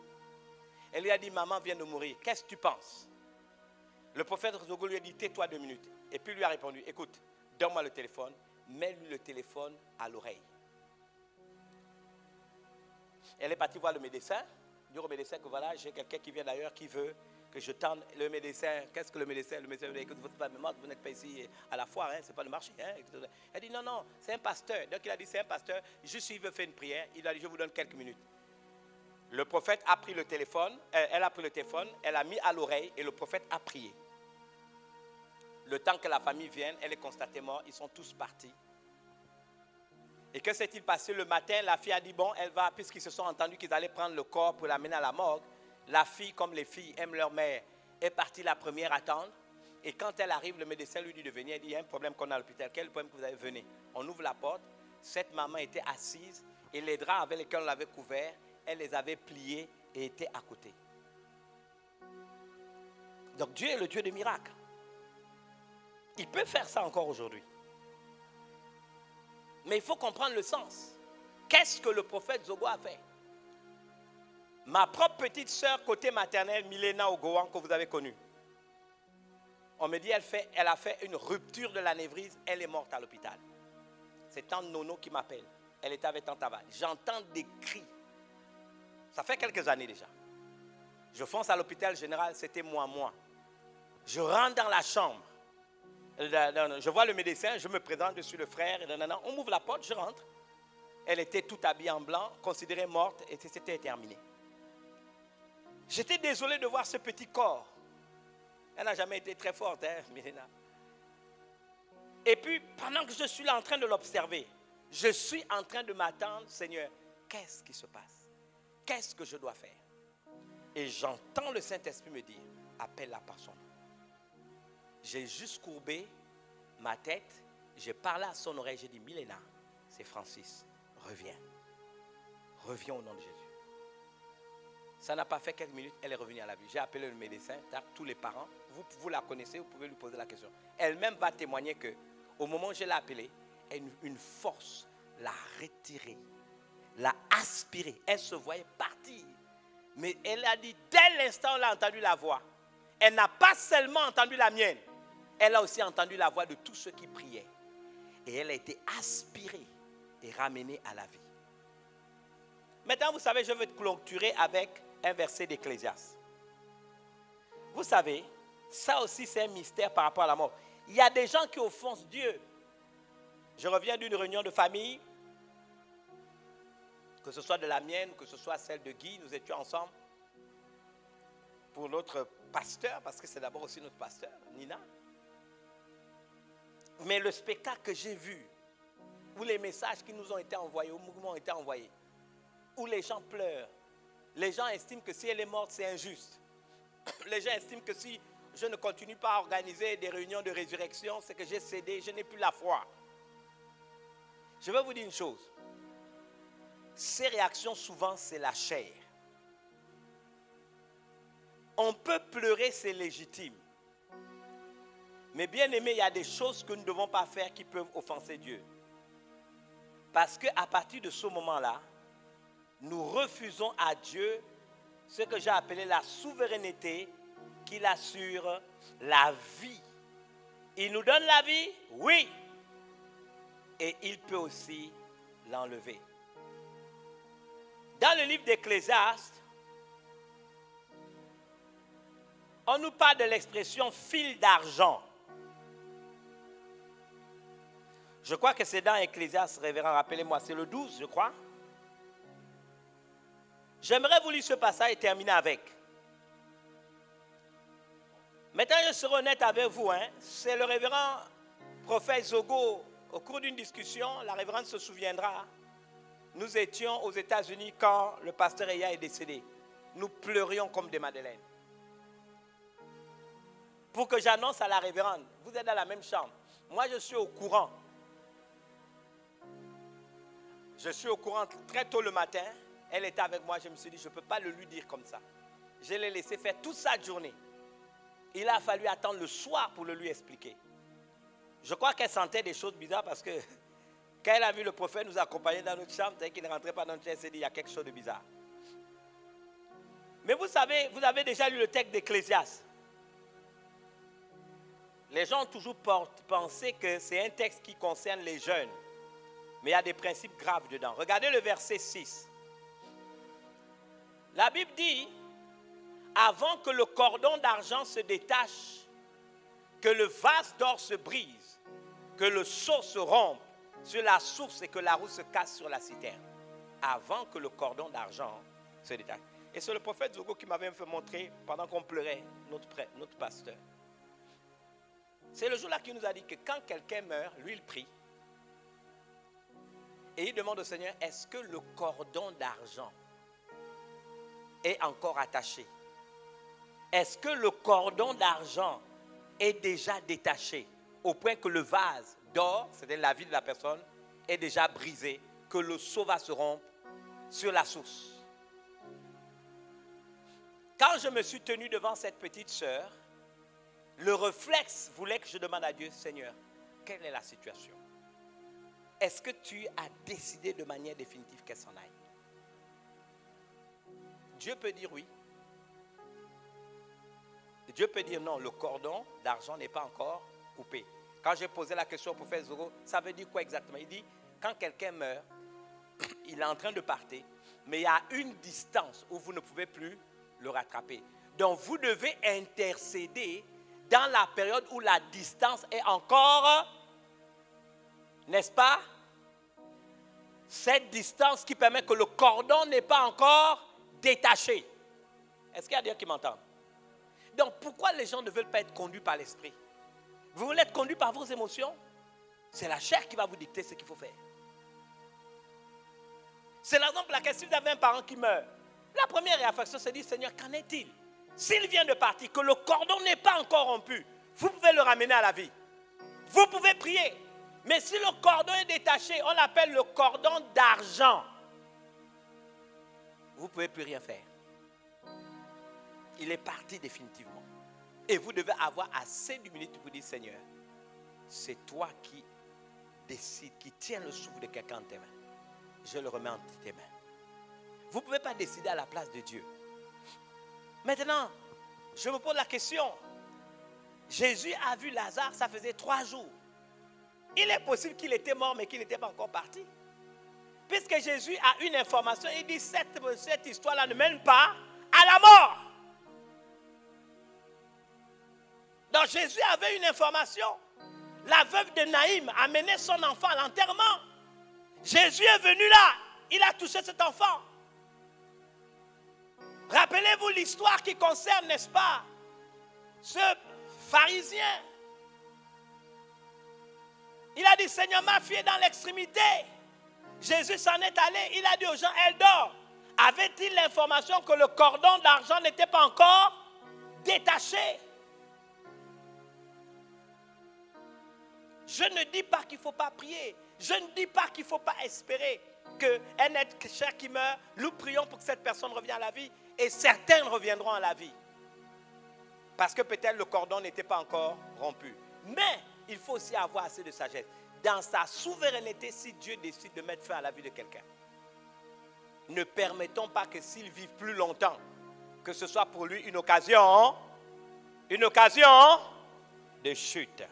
Speaker 3: Elle lui a dit, maman vient de mourir. Qu'est-ce que tu penses? Le prophète Zogo lui a dit, tais-toi 2 minutes. Et puis lui a répondu, écoute, donne-moi le téléphone. Mets-lui le téléphone à l'oreille. Elle est partie voir le médecin. Dire au médecin que voilà, j'ai quelqu'un qui vient d'ailleurs qui veut que je tende. Le médecin, qu'est-ce que le médecin? Le médecin lui dit, écoute, votre femme est morte, vous n'êtes pas ici à la foire, hein, c'est pas le marché. Hein. Elle dit, non, c'est un pasteur. Donc il a dit, c'est un pasteur, juste il veut faire une prière. Il a dit, je vous donne quelques minutes. Le prophète a pris le téléphone, elle a pris le téléphone, elle a mis à l'oreille et le prophète a prié. Le temps que la famille vienne, elle est constatée morte, ils sont tous partis. Et que s'est-il passé le matin? La fille a dit, bon, elle va, puisqu'ils se sont entendus qu'ils allaient prendre le corps pour l'amener à la morgue. La fille, comme les filles aiment leur mère, est partie la première attendre. Et quand elle arrive, le médecin lui dit de venir. Elle dit, il y a un problème qu'on a à l'hôpital. Quel problème que vous avez? Venez. On ouvre la porte. Cette maman était assise et les draps avec lesquels on l'avait couvert, elle les avait pliés et était à côté. Donc Dieu est le Dieu des miracles. Il peut faire ça encore aujourd'hui. Mais il faut comprendre le sens. Qu'est-ce que le prophète Zogo a fait? Ma propre petite sœur côté maternel, Milena Ogowan, que vous avez connue. On me dit elle a fait une rupture de l'anévrisme, elle est morte à l'hôpital. C'est tante Nono qui m'appelle. Elle était avec tante Ava. J'entends des cris. Ça fait quelques années déjà. Je fonce à l'hôpital général, c'était moi. Je rentre dans la chambre. Je vois le médecin, je me présente, je suis le frère. On m'ouvre la porte, je rentre. Elle était toute habillée en blanc, considérée morte, et c'était terminé. J'étais désolé de voir ce petit corps. Elle n'a jamais été très forte, hein, Milena. Et puis, pendant que je suis là en train de l'observer, je suis en train de m'attendre, Seigneur, qu'est-ce qui se passe? Qu'est-ce que je dois faire? Et j'entends le Saint-Esprit me dire, appelle-la par son nom. J'ai juste courbé ma tête, j'ai parlé à son oreille, j'ai dit, Milena, c'est Francis, reviens. Reviens au nom de Jésus. Ça n'a pas fait quelques minutes, elle est revenue à la vie. J'ai appelé le médecin, tous les parents, vous la connaissez, vous pouvez lui poser la question. Elle-même va témoigner qu'au moment où je l'ai appelée, une force l'a retirée, l'a aspirée. Elle se voyait partir. Mais elle a dit, dès l'instant où elle a entendu la voix, elle n'a pas seulement entendu la mienne, elle a aussi entendu la voix de tous ceux qui priaient. Et elle a été aspirée et ramenée à la vie. Maintenant, vous savez, je veux clôturer avec un verset d'Ecclésiaste. Vous savez, Ça aussi, c'est un mystère par rapport à la mort. Il y a des gens qui offensent Dieu. Je reviens d'une réunion de famille, que ce soit de la mienne, que ce soit celle de Guy, nous étions ensemble pour notre pasteur, parce que c'est d'abord aussi notre pasteur, Nina. Mais le spectacle que j'ai vu, où les messages qui nous ont été envoyés, au mouvement ont été envoyés, où les gens pleurent, les gens estiment que si elle est morte, c'est injuste. Les gens estiment que si je ne continue pas à organiser des réunions de résurrection, c'est que j'ai cédé, je n'ai plus la foi. Je vais vous dire une chose. Ces réactions, souvent, c'est la chair. On peut pleurer, c'est légitime. Mais bien aimé, il y a des choses que nous ne devons pas faire qui peuvent offenser Dieu. Parce qu'à partir de ce moment-là, nous refusons à Dieu ce que j'ai appelé la souveraineté qu'il assure la vie. Il nous donne la vie, oui. Et il peut aussi l'enlever. Dans le livre d'Ecclésiaste, on nous parle de l'expression fil d'argent. Je crois que c'est dans Ecclésiaste, révérend, rappelez-moi, c'est le 12, je crois. J'aimerais vous lire ce passage et terminer avec. Maintenant, je serai honnête avec vous. C'est le révérend prophète Zogo, au cours d'une discussion, la révérende se souviendra, nous étions aux États-Unis quand le pasteur Eya est décédé. Nous pleurions comme des madeleines. Pour que j'annonce à la révérende, vous êtes dans la même chambre. Moi, je suis au courant. Je suis au courant très tôt le matin. Elle était avec moi. Je me suis dit, je ne peux pas le lui dire comme ça. Je l'ai laissé faire toute sa journée. Il a fallu attendre le soir pour le lui expliquer. Je crois qu'elle sentait des choses bizarres parce que quand elle a vu le prophète nous accompagner dans notre chambre, c'est qu'il ne rentrait pas dans notre chambre, elle s'est dit, il y a quelque chose de bizarre. Mais vous savez, vous avez déjà lu le texte d'Ecclésiaste. Les gens ont toujours pensé que c'est un texte qui concerne les jeunes. Mais il y a des principes graves dedans. Regardez le verset 6. La Bible dit, avant que le cordon d'argent se détache, que le vase d'or se brise, que le seau se rompe sur la source et que la roue se casse sur la citerne. Avant que le cordon d'argent se détache. Et c'est le prophète Zogo qui m'avait fait montrer, pendant qu'on pleurait, notre pasteur. C'est le jour-là qui nous a dit que quand quelqu'un meurt, lui il prie. Et il demande au Seigneur, est-ce que le cordon d'argent est encore attaché? Est-ce que le cordon d'argent est déjà détaché au point que le vase d'or, c'est-à-dire la vie de la personne, est déjà brisé, que le seau va se rompre sur la source? Quand je me suis tenu devant cette petite sœur, le réflexe voulait que je demande à Dieu, Seigneur, quelle est la situation? Est-ce que tu as décidé de manière définitive qu'elle s'en aille? Dieu peut dire oui. Dieu peut dire non, le cordon d'argent n'est pas encore coupé. Quand j'ai posé la question au prophète Zogo, ça veut dire quoi exactement? Il dit, quand quelqu'un meurt, il est en train de partir, mais il y a une distance où vous ne pouvez plus le rattraper. Donc vous devez intercéder dans la période où la distance est encore, n'est-ce pas? Cette distance qui permet que le cordon n'est pas encore détaché. Est-ce qu'il y a des gens qui m'entendent? Donc pourquoi les gens ne veulent pas être conduits par l'esprit? Vous voulez être conduits par vos émotions? C'est la chair qui va vous dicter ce qu'il faut faire. C'est la raison pour laquelle si vous avez un parent qui meurt, la première réaction c'est de dire, Seigneur, qu'en est-il? S'il vient de partir, que le cordon n'est pas encore rompu, vous pouvez le ramener à la vie. Vous pouvez prier. Mais si le cordon est détaché, on l'appelle le cordon d'argent. Vous ne pouvez plus rien faire. Il est parti définitivement. Et vous devez avoir assez d'humilité pour dire, Seigneur, c'est toi qui décides, qui tiens le souffle de quelqu'un en tes mains. Je le remets entre tes mains. Vous ne pouvez pas décider à la place de Dieu. Maintenant, je me pose la question. Jésus a vu Lazare, ça faisait 3 jours. Il est possible qu'il était mort, mais qu'il n'était pas encore parti. Puisque Jésus a une information, il dit cette histoire-là ne mène pas à la mort. Donc Jésus avait une information. La veuve de Naïm a mené son enfant à l'enterrement. Jésus est venu là. Il a touché cet enfant. Rappelez-vous l'histoire qui concerne, n'est-ce pas, ce pharisien. Il a dit, Seigneur, ma fille est dans l'extrémité. Jésus s'en est allé. Il a dit aux gens, elle dort. Avait-il l'information que le cordon d'argent n'était pas encore détaché? Je ne dis pas qu'il ne faut pas prier. Je ne dis pas qu'il ne faut pas espérer qu'un être cher qui meurt, nous prions pour que cette personne revienne à la vie. Et certains reviendront à la vie. Parce que peut-être le cordon n'était pas encore rompu. Mais il faut aussi avoir assez de sagesse. Dans sa souveraineté, si Dieu décide de mettre fin à la vie de quelqu'un, ne permettons pas que s'il vive plus longtemps, que ce soit pour lui une occasion de chute.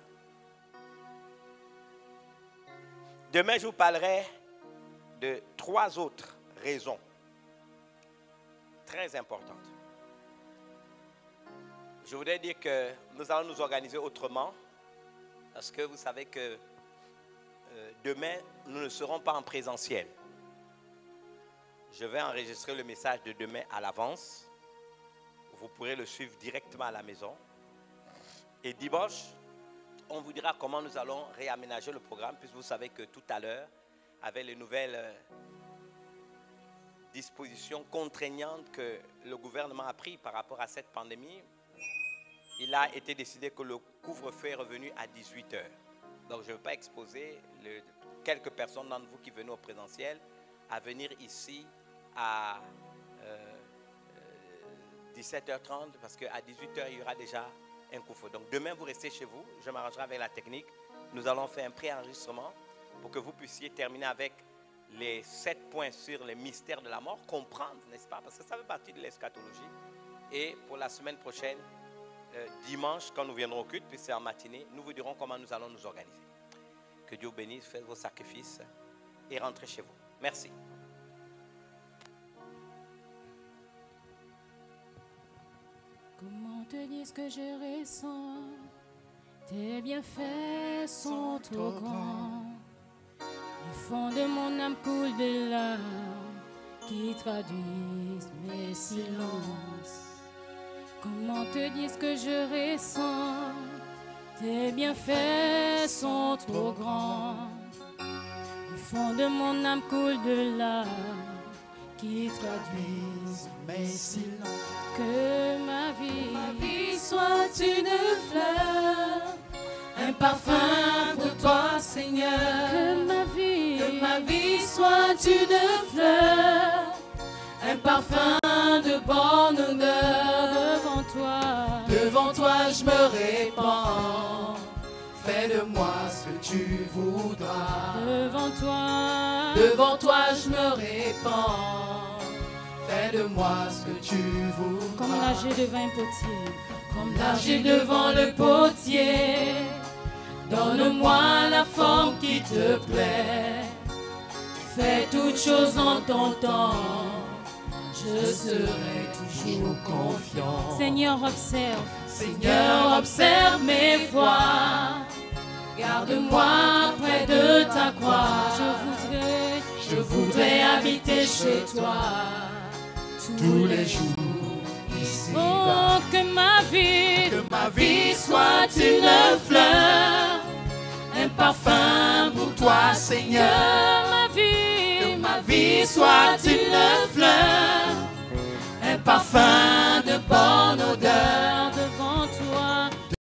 Speaker 3: Demain, je vous parlerai de 3 autres raisons très importantes. Je voudrais dire que nous allons nous organiser autrement, parce que vous savez que demain, nous ne serons pas en présentiel. Je vais enregistrer le message de demain à l'avance. Vous pourrez le suivre directement à la maison. Et dimanche, on vous dira comment nous allons réaménager le programme, puisque vous savez que tout à l'heure, avec les nouvelles dispositions contraignantes que le gouvernement a prises par rapport à cette pandémie, il a été décidé que le couvre-feu est revenu à 18h. Donc je ne veux pas exposer quelques personnes d'entre vous qui venaient au présentiel à venir ici à 17h30 parce qu'à 18h il y aura déjà un couvre-feu. Donc demain vous restez chez vous, je m'arrangerai avec la technique. Nous allons faire un pré-enregistrement pour que vous puissiez terminer avec les 7 points sur les mystères de la mort, comprendre, n'est-ce pas, parce que ça fait partie de l'eschatologie. Et pour la semaine prochaine, dimanche, quand nous viendrons au culte, puis c'est en matinée, nous vous dirons comment nous allons nous organiser. Que Dieu bénisse, faites vos sacrifices et rentrez chez vous. Merci.
Speaker 1: Comment te dire ce que je ressens? Tes bienfaits sont trop grands. Du fond de mon âme coule des larmes qui traduisent mes silences. Comment te dire ce que je ressens? Tes bienfaits sont trop grands. Du fond de mon âme coule de larmes qui traduisent mes silences. Que ma vie soit une fleur, un parfum pour toi, Seigneur. Que ma vie soit une fleur, un parfum de bonne odeur. Devant toi je me répands. Fais de moi ce que tu voudras. Devant toi je me répands. Fais de moi ce que tu voudras. Comme l'âge devant un potier. Comme l'âge devant le potier. Donne-moi la forme qui te plaît. Fais toutes choses en ton temps. Je serai toujours confiant. Seigneur, observe mes voies. Garde-moi près de ta croix. Je voudrais habiter chez toi tous les jours ici. Oh, que ma vie soit une fleur, un parfum pour toi, Seigneur. Que ma vie soit une fleur,